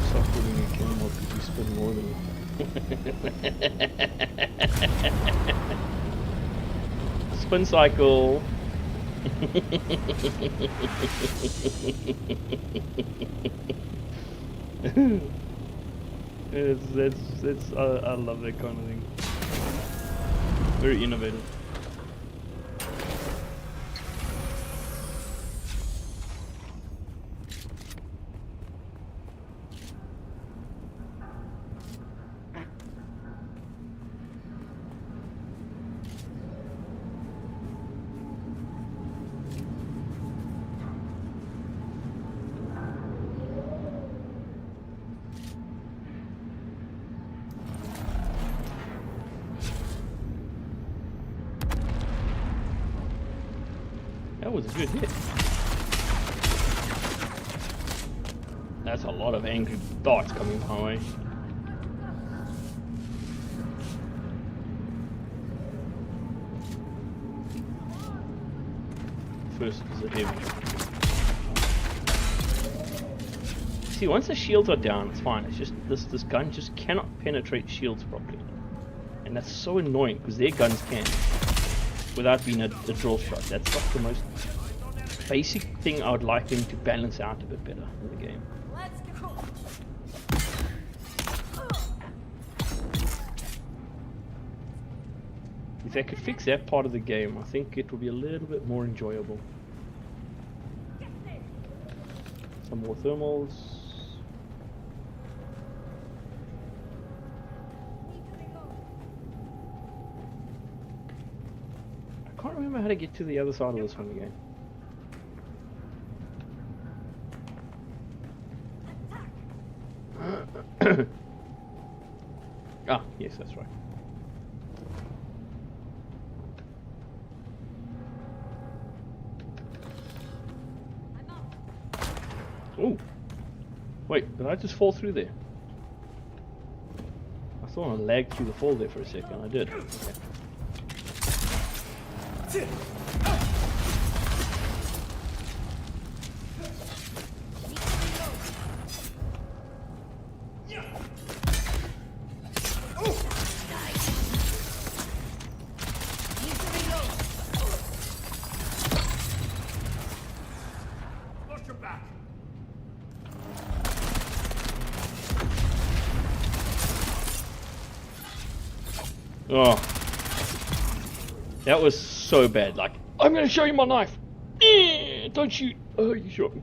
Stop putting your camera because you spend more than spin cycle. It's I love that kind of thing. Very innovative. That was a good hit. That's a lot of angry darts coming my way. First is a heavy. See, once the shields are down, it's fine. It's just this gun just cannot penetrate shields properly, and that's so annoying because their guns can, without being a drill shot. That's like the most basic thing I would like them to balance out a bit better in the game. Let's go. If they could fix that part of the game, I think it would be a little bit more enjoyable. Some more thermals. I can't remember how to get to the other side of this one again. Ah, yes, that's right. Oh, wait, did I just fall through there? I thought I lagged through the fall there for a second. I did. Okay. Oh, that was so bad. Like, I'm gonna show you my knife. Don't shoot. Oh, you shot me.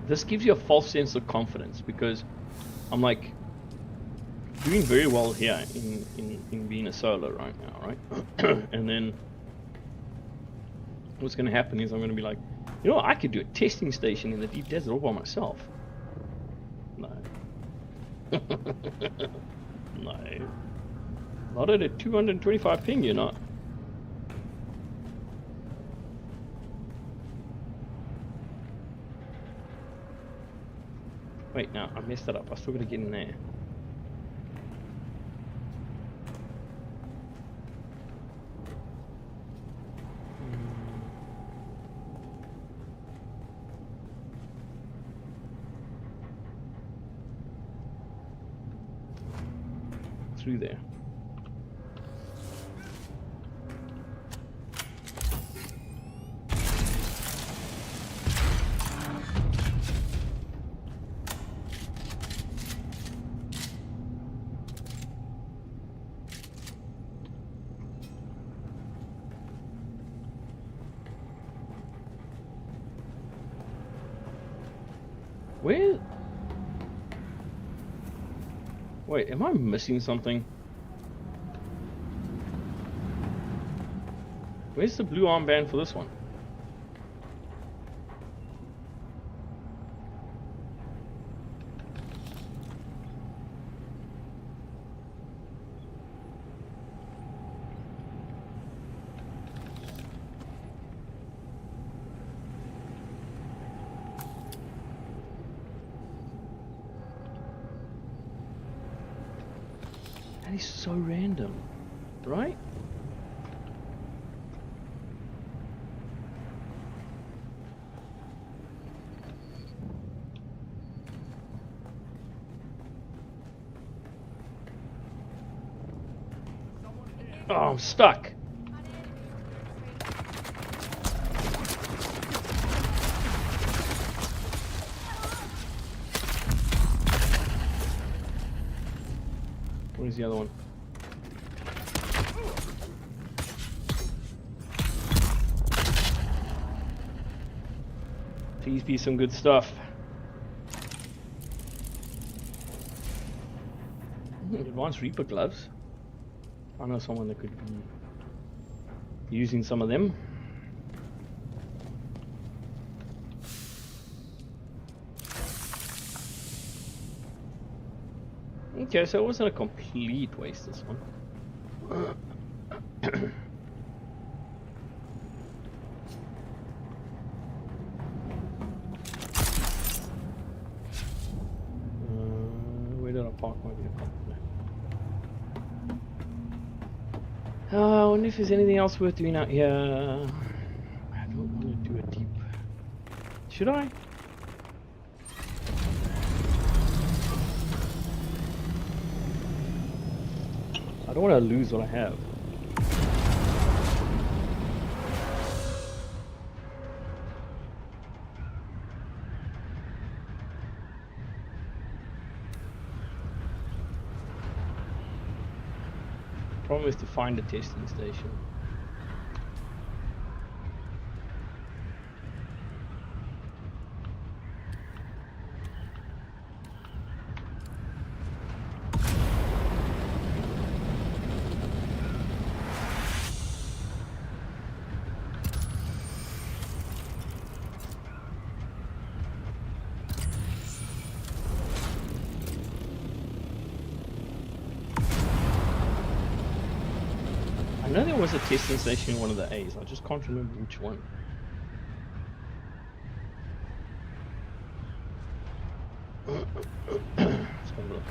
This gives you a false sense of confidence because I'm like doing very well here in being a solo right now, right? And then what's going to happen is I'm going to be like, you know, I could do a testing station in the deep desert all by myself. No. No. Not at a 225 ping, you're not. Wait, no, I messed that up. I still got to get in there. Through there. Where? Wait, am I missing something? Where's the blue armband for this one? That is so random, right? Oh, I'm stuck. Where's the other one? Please be some good stuff. Advanced Reaper gloves. I know someone that could be using some of them. Okay, so it wasn't a complete waste, this one. Where did I park my vehicle? I wonder if there's anything else worth doing out here. I don't want to do a deep... Should I? I don't want to lose what I have. Problem is to find a testing station. I know there was a testing station in one of the A's, I just can't remember which one. Let's have a look.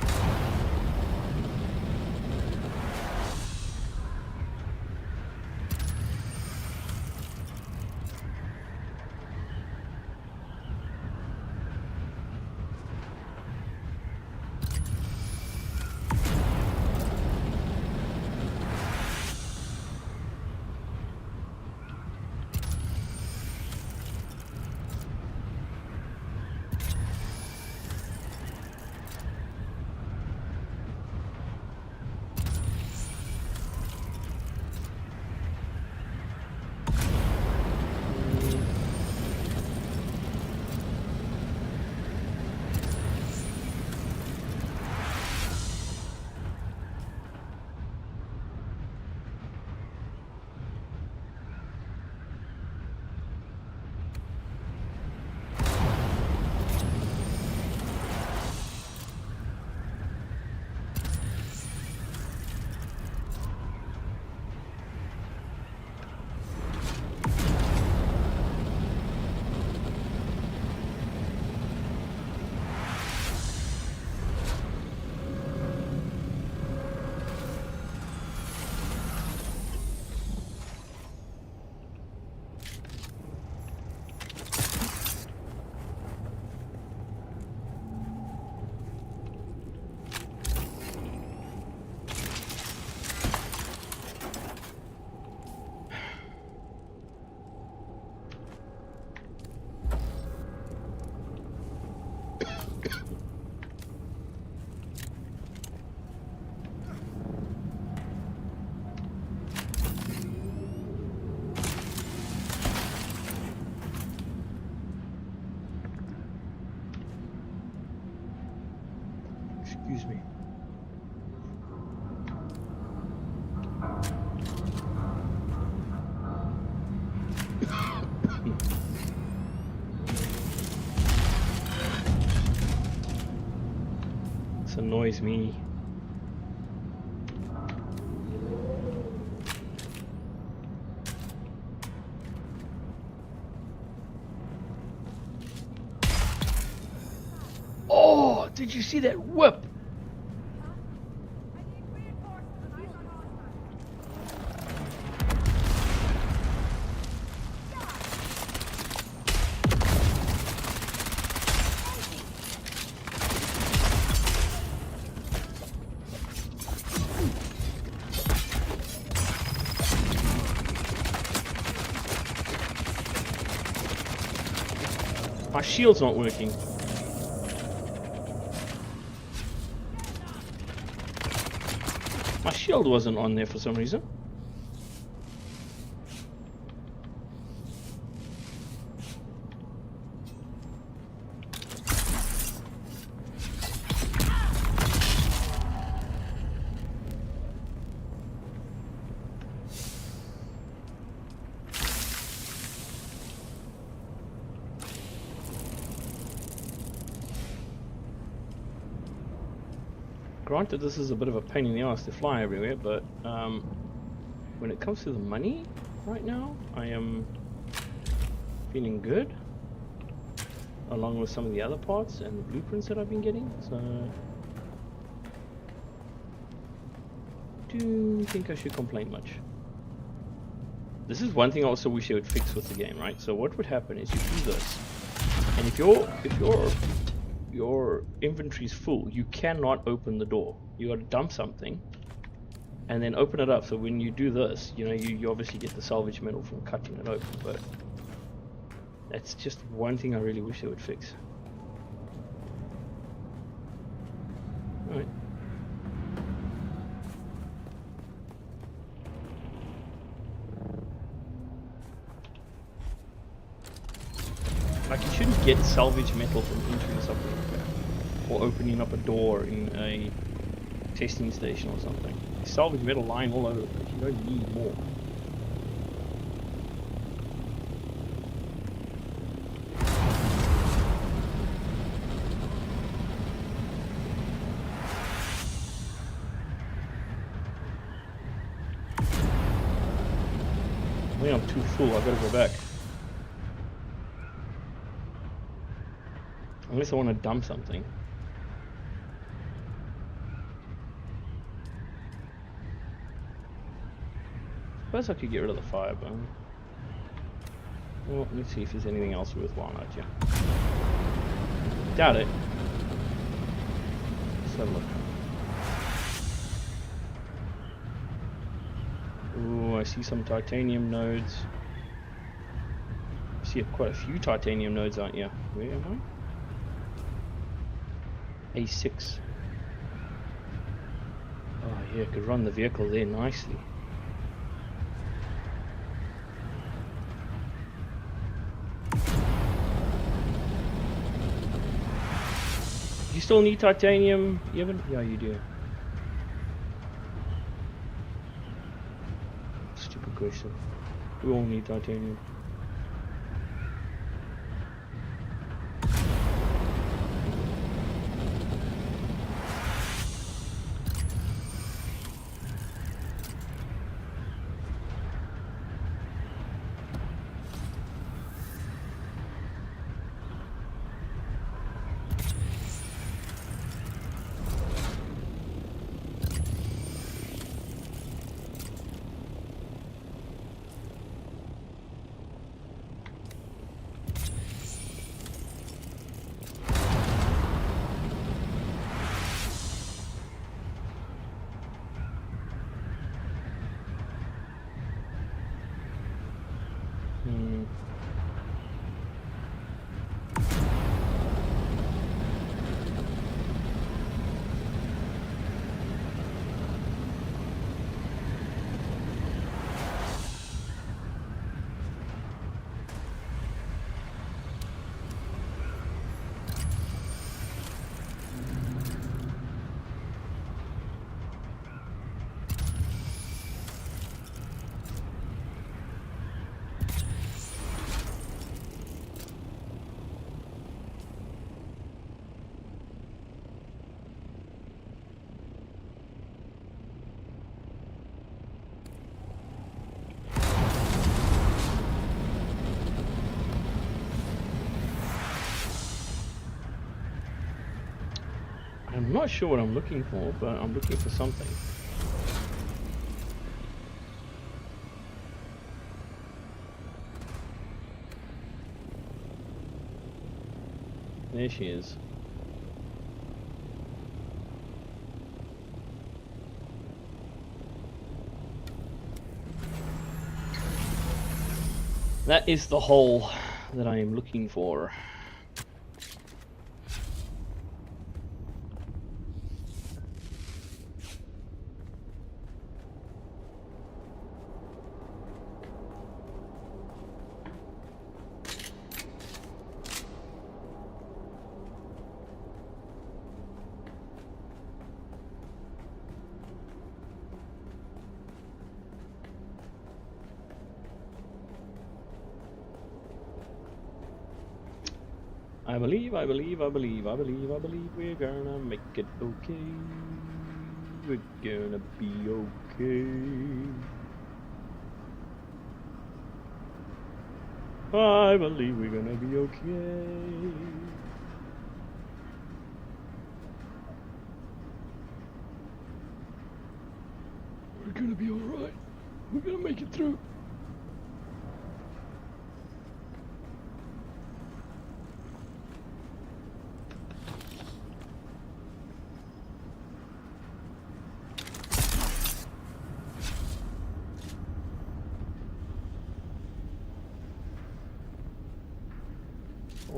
Excuse me. This annoys me. Oh, did you see that whip? My shield's not working. My shield wasn't on there for some reason. Granted, this is a bit of a pain in the ass to fly everywhere, but when it comes to the money right now, I am feeling good, along with some of the other parts and the blueprints that I've been getting, so don't think I should complain much. This is one thing I also wish they would fix with the game, right? So what would happen is you do this, and if your inventory is full, you cannot open the door. You got to dump something and then open it up. So when you do this, you know, you obviously get the salvage metal from cutting it open, but that's just one thing I really wish they would fix. Alright. Like, you shouldn't get salvage metal from entering something like that, or opening up a door in a testing station or something. There's salvage metal lying all over the place. You don't need more. I think I'm too full. I've got to go back. Unless I want to dump something. Suppose I could get rid of the fire burn. Well, let's see if there's anything else worthwhile out here. Doubt it. Let's have a look. Ooh, I see some titanium nodes. I see quite a few titanium nodes, aren't you? Where am I? A6. Oh yeah, I could run the vehicle there nicely. You still need titanium, Evan? Yeah, you do. Stupid question. We all need titanium. I'm not sure what I'm looking for, but I'm looking for something. There she is. That is the hole that I am looking for. I believe we're gonna make it okay. We're gonna be okay. I believe we're gonna be okay. We're gonna be alright. We're gonna make it through.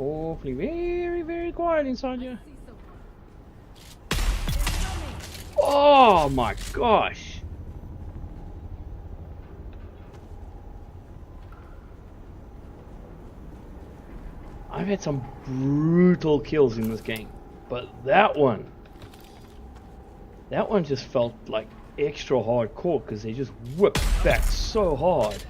Awfully very, very quiet inside you. Oh my gosh! I've had some brutal kills in this game, but that one just felt like extra hardcore because they just whipped back so hard.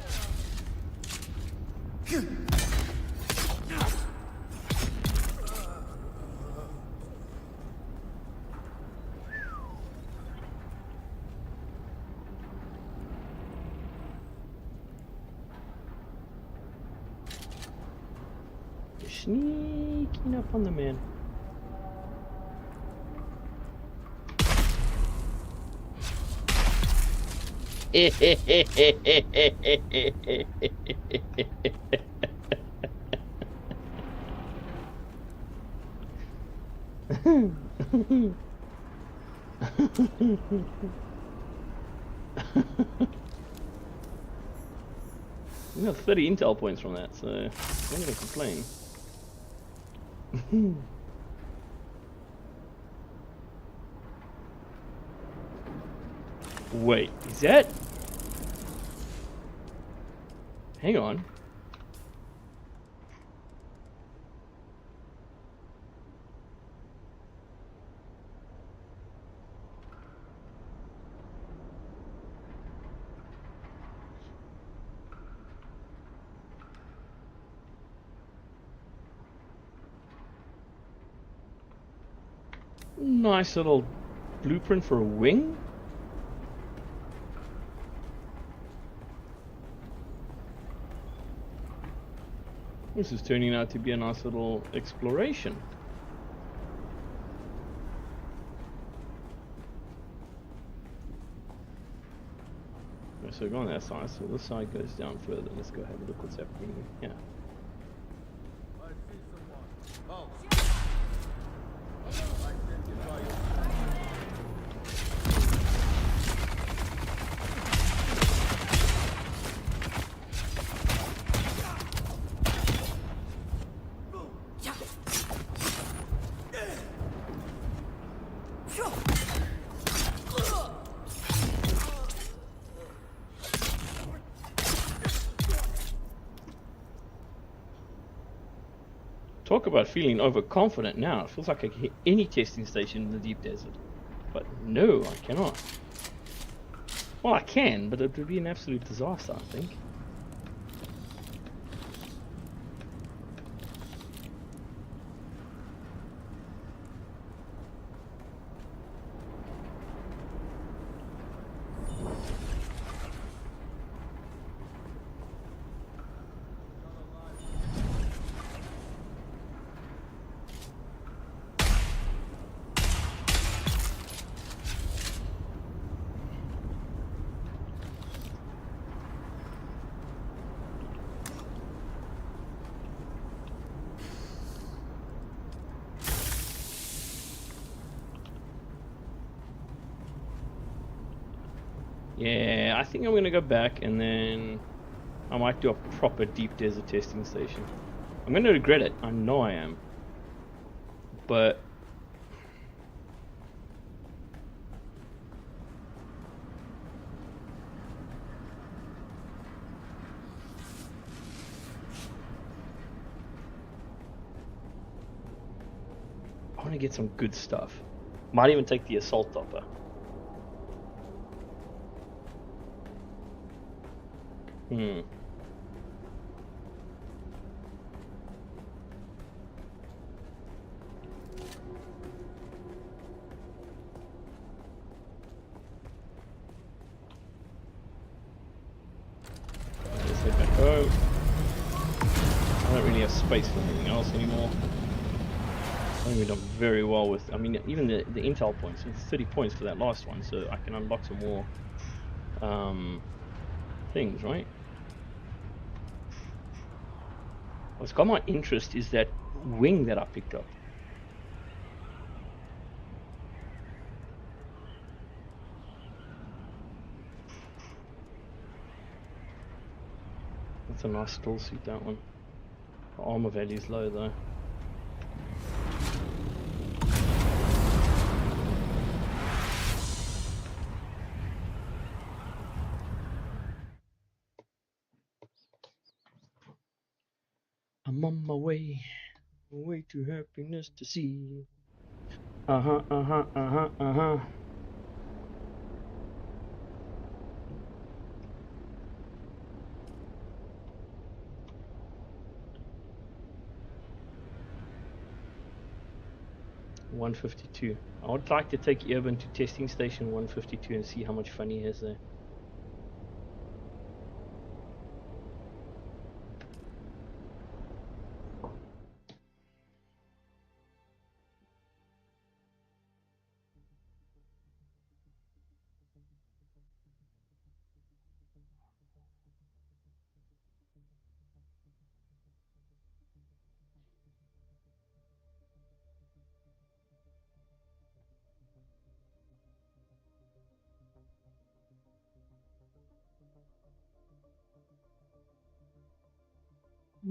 Sneaking up on the man. We got 30 intel points from that, so I'm not gonna complain. Wait, is that? Hang on. Nice little blueprint for a wing. This is turning out to be a nice little exploration. So we're on that side, so this side goes down further. Let's go have a look what's happening here. Talk about feeling overconfident now. It feels like I can hit any testing station in the deep desert. But no, I cannot. Well, I can, but it would be an absolute disaster, I think. Yeah, I think I'm gonna go back and then I might do a proper deep desert testing station. I'm gonna regret it, I know I am. But I wanna get some good stuff. Might even take the assault topper. Hmm. 'Cause space for anything else anymore. I think we've done very well with, I mean, even the intel points, 30 points for that last one, so I can unlock some more things, right? What's got my interest is that wing that I picked up. That's a nice stall suit, that one. The armor value is low though. I'm on my way to happiness to see. Uh-huh, uh-huh, uh-huh, uh-huh. $152. I would like to take Urban to testing station 152 and see how much fun he has there.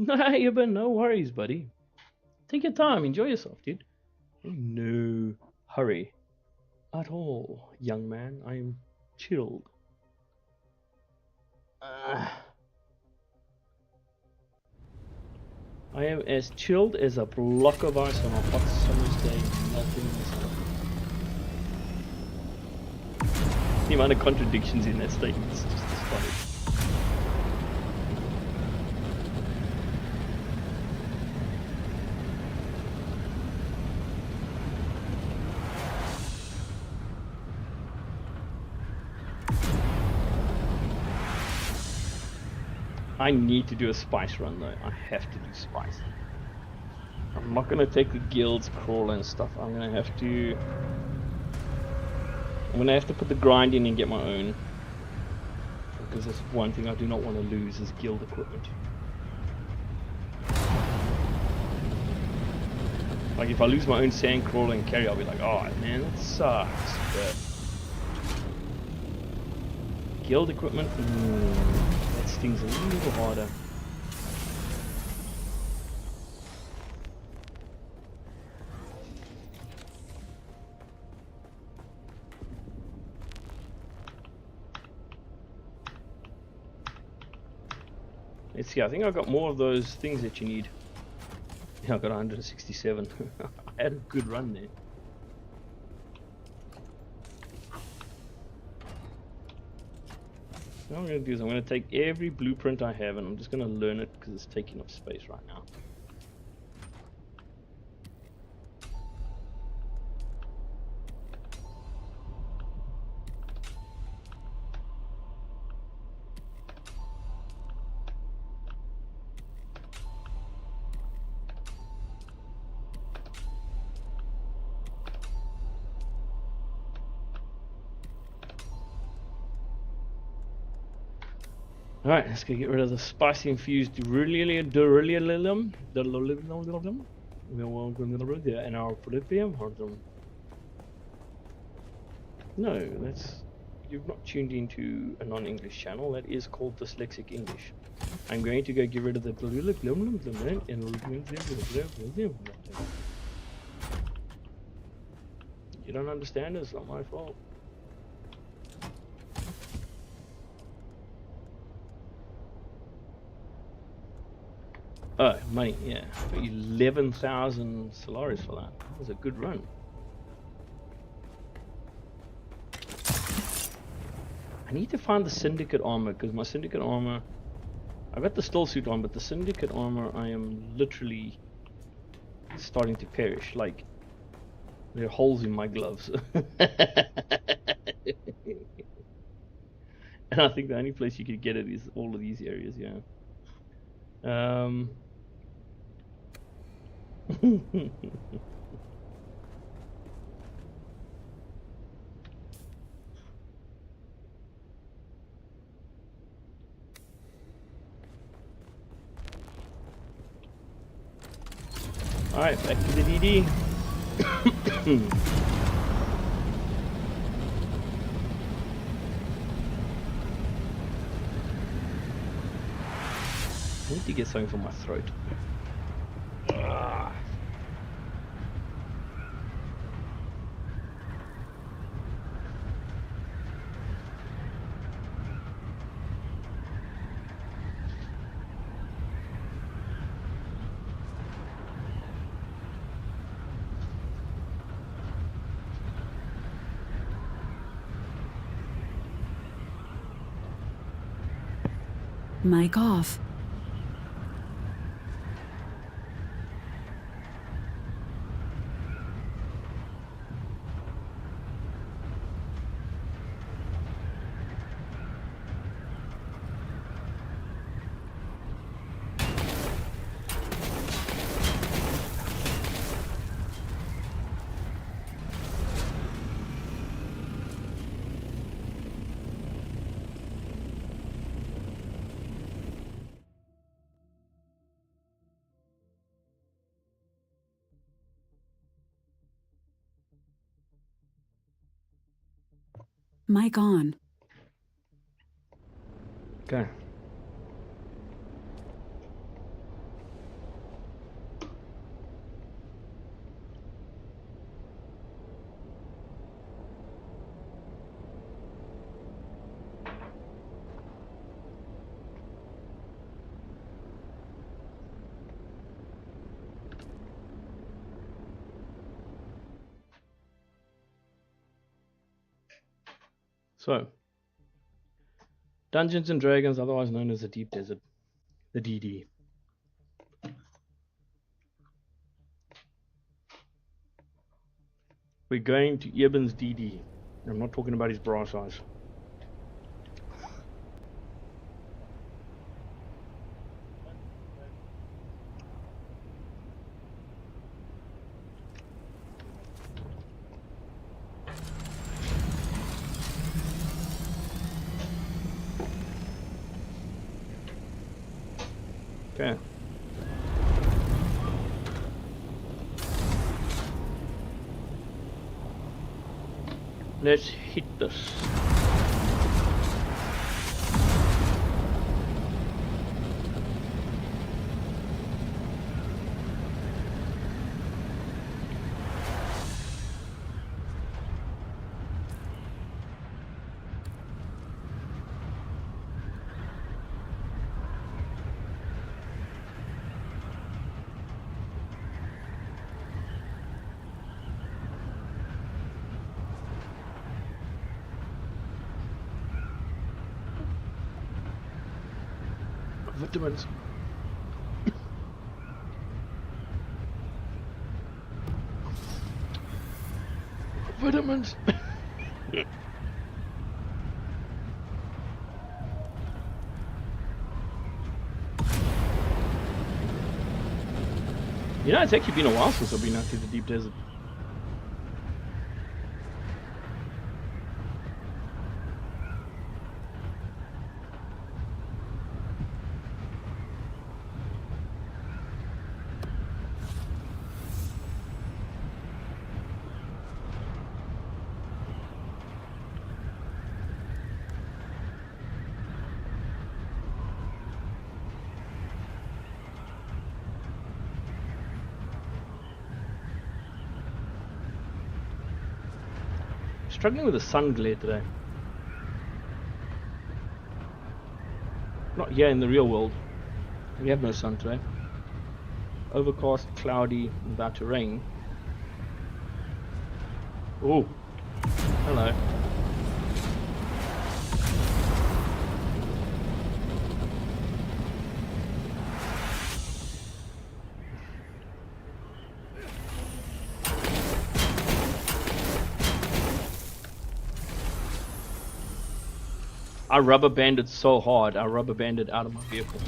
Nah, Urban, no worries, buddy. Take your time, enjoy yourself, dude. No hurry at all, young man. I am chilled. I am as chilled as a block of ice on a hot summer's day, melting in the sun. The amount of contradictions in that statement is just astonishing. I need to do a spice run though. I have to do spice. I'm not gonna take the guilds crawl and stuff. I'm gonna have to put the grind in and get my own. Because that's one thing I do not want to lose is guild equipment. Like if I lose my own sand crawler and carry, I'll be like, oh man, that sucks. But guild equipment, that stings a little harder. Let's see, I think I got more of those things that you need. Yeah, I got 167. I had a good run there. What I'm going to do is I'm going to take every blueprint I have and I'm just going to learn it because it's taking up space right now. Alright, let's go get rid of the spicy infused beryllium. And our polypium. No, that's... You've not tuned into a non-English channel. That is called Dyslexic English. I'm going to go get rid of the... You don't understand? It's not my fault. Oh, money, yeah. 11,000 Solaris for that. That was a good run. I need to find the Syndicate armor, because my Syndicate armor... I got the Stall suit on, but the Syndicate armor, I am literally starting to perish. Like, there are holes in my gloves. And I think the only place you could get it is all of these areas, yeah. Alright, back to the DD. I need to get something for my throat. Ah. Mic off. Mic on. Okay. So, Dungeons and Dragons, otherwise known as the Deep Desert, the DD. We're going to Eben's DD. I'm not talking about his bra size. Okay. Let's hit this. Vitamins. Vitamins. You know, it's actually been a while since I've been out to the Deep Desert. Struggling with the sun glare today. Not here in the real world. We have no sun today. Overcast, cloudy, about to rain. Oh, hello. I rubber banded so hard, I rubber banded out of my vehicle.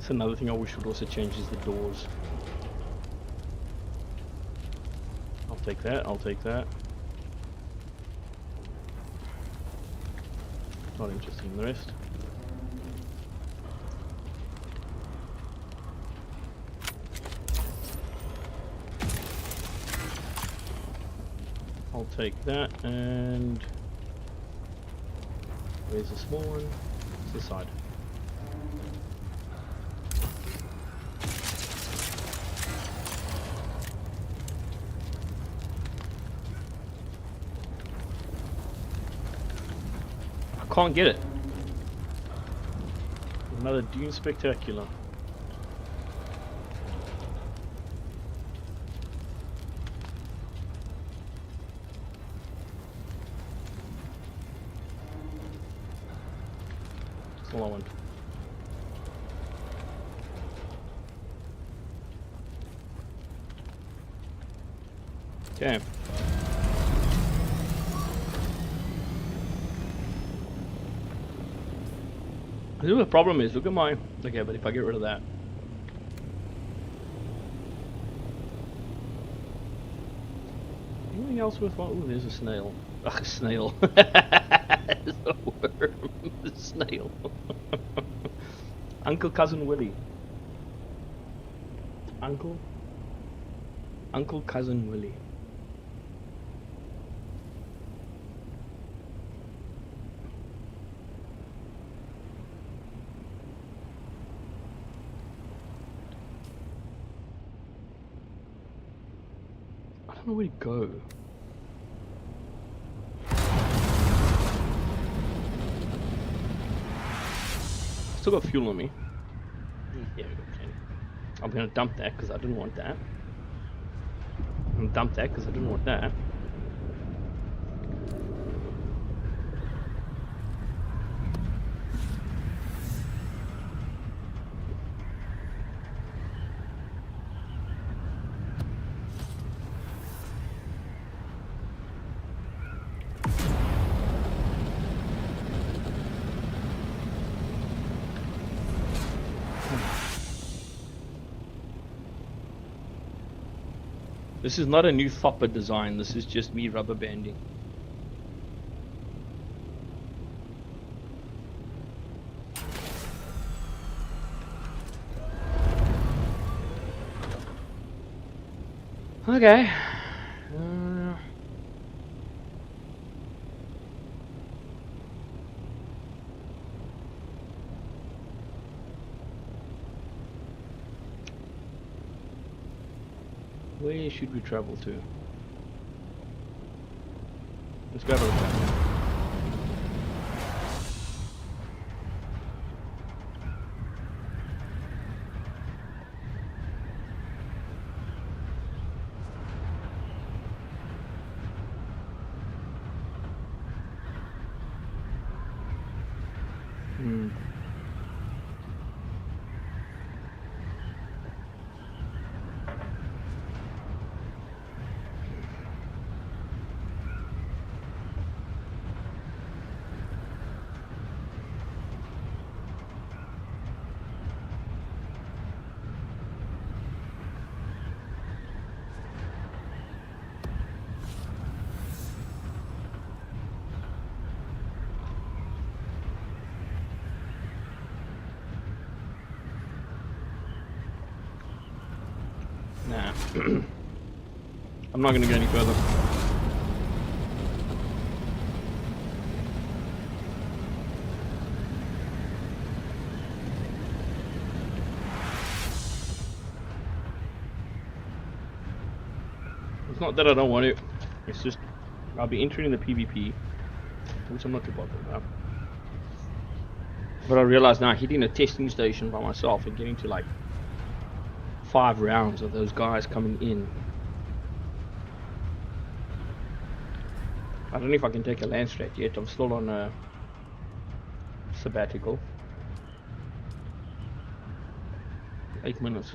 That's another thing I wish would also change is the doors. I'll take that, I'll take that. Not interested in the rest. I'll take that, and where's the small one? It's this side. I can't get it. Another Dune Spectacular. That's all I want. Okay. The problem is, look at my... Okay, but if I get rid of that... Anything else worthwhile? Ooh, there's a snail. Ugh, a snail. There's a worm. A snail. Uncle Cousin Willie. Uncle Cousin Willie. I don't know where to go. Still got fuel on me. Yeah, we got plenty. I'm gonna dump that because I didn't want that. I'm gonna dump that because I didn't want that. This is not a new Thopper design, this is just me rubber banding. Okay. Where should we travel to? Let's go have a look at it. Nah. I'm not going to go any further. It's not that I don't want it. It's just I'll be entering the PvP, which I'm not too bothered about. But I realize now hitting a testing station by myself and getting to like 5 rounds of those guys coming in. I don't know if I can take a land strat yet. I'm still on a sabbatical. 8 minutes.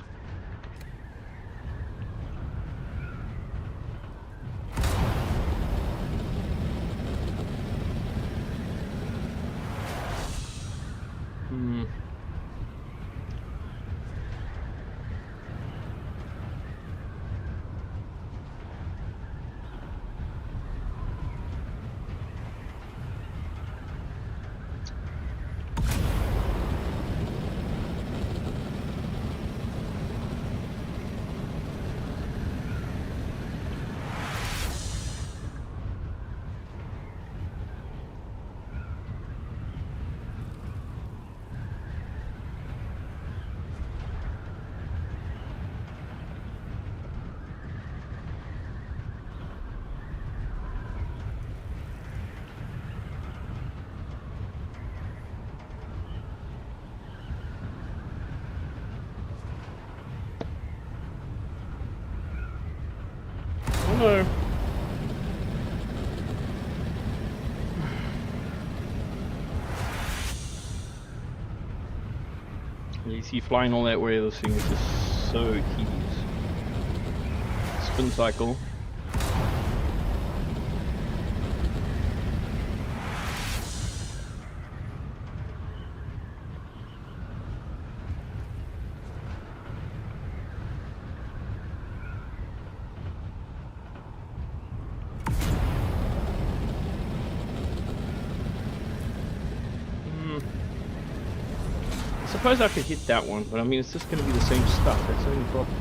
no. You see flying all that way, this thing is just so tedious. Spin cycle. I suppose I could hit that one, but I mean it's just going to be the same stuff. That's the only problem.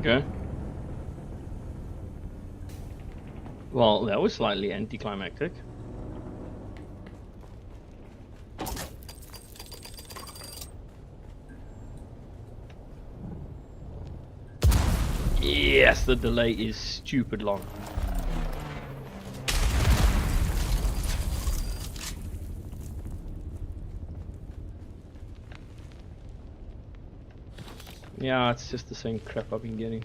Okay. Well, that was slightly anticlimactic. Yes, the delay is stupid long. Yeah, it's just the same crap I've been getting.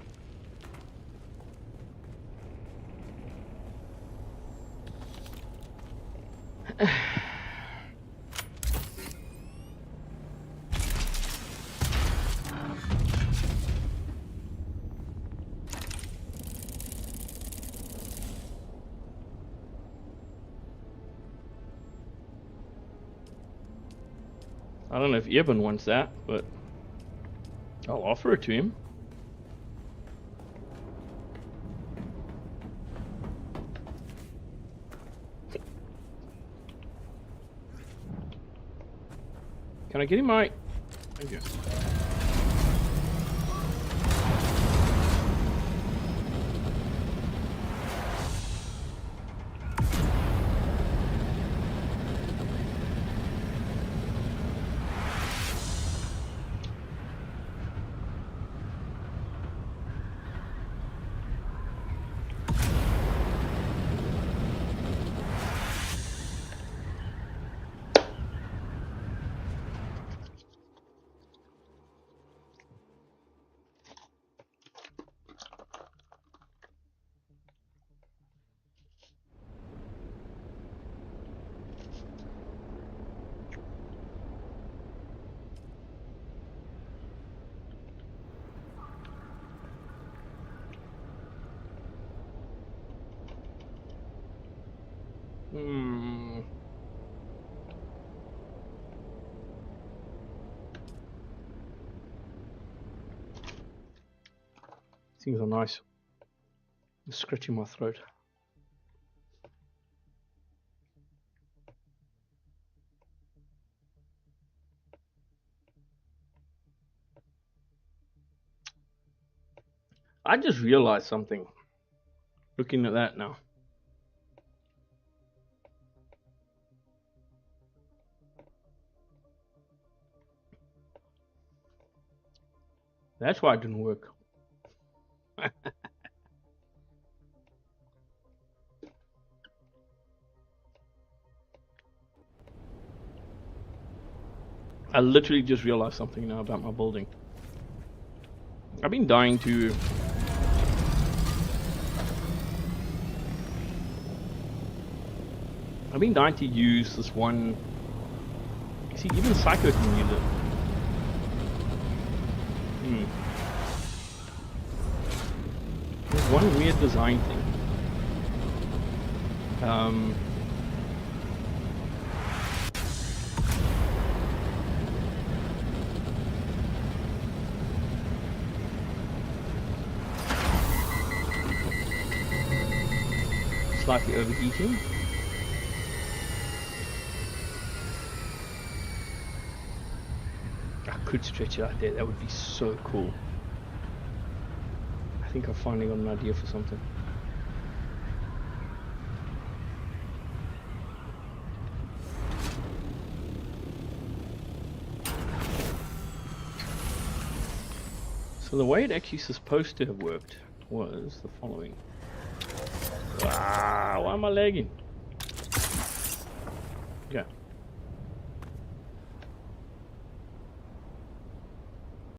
I don't know if Eben wants that, but I'll offer it to him. Can I get him my... Thank you. Things are nice. I'm scratching my throat. I just realized something looking at that now. That's why it didn't work. I literally just realized something now about my building. I've been dying to... use this one... See, even Psycho can use it. There's one weird design thing. Slightly overheating. could stretch it out there, that would be so cool. I think I finally got an idea for something. So the way it actually supposed to have worked was the following. Ah, why am I lagging? Okay.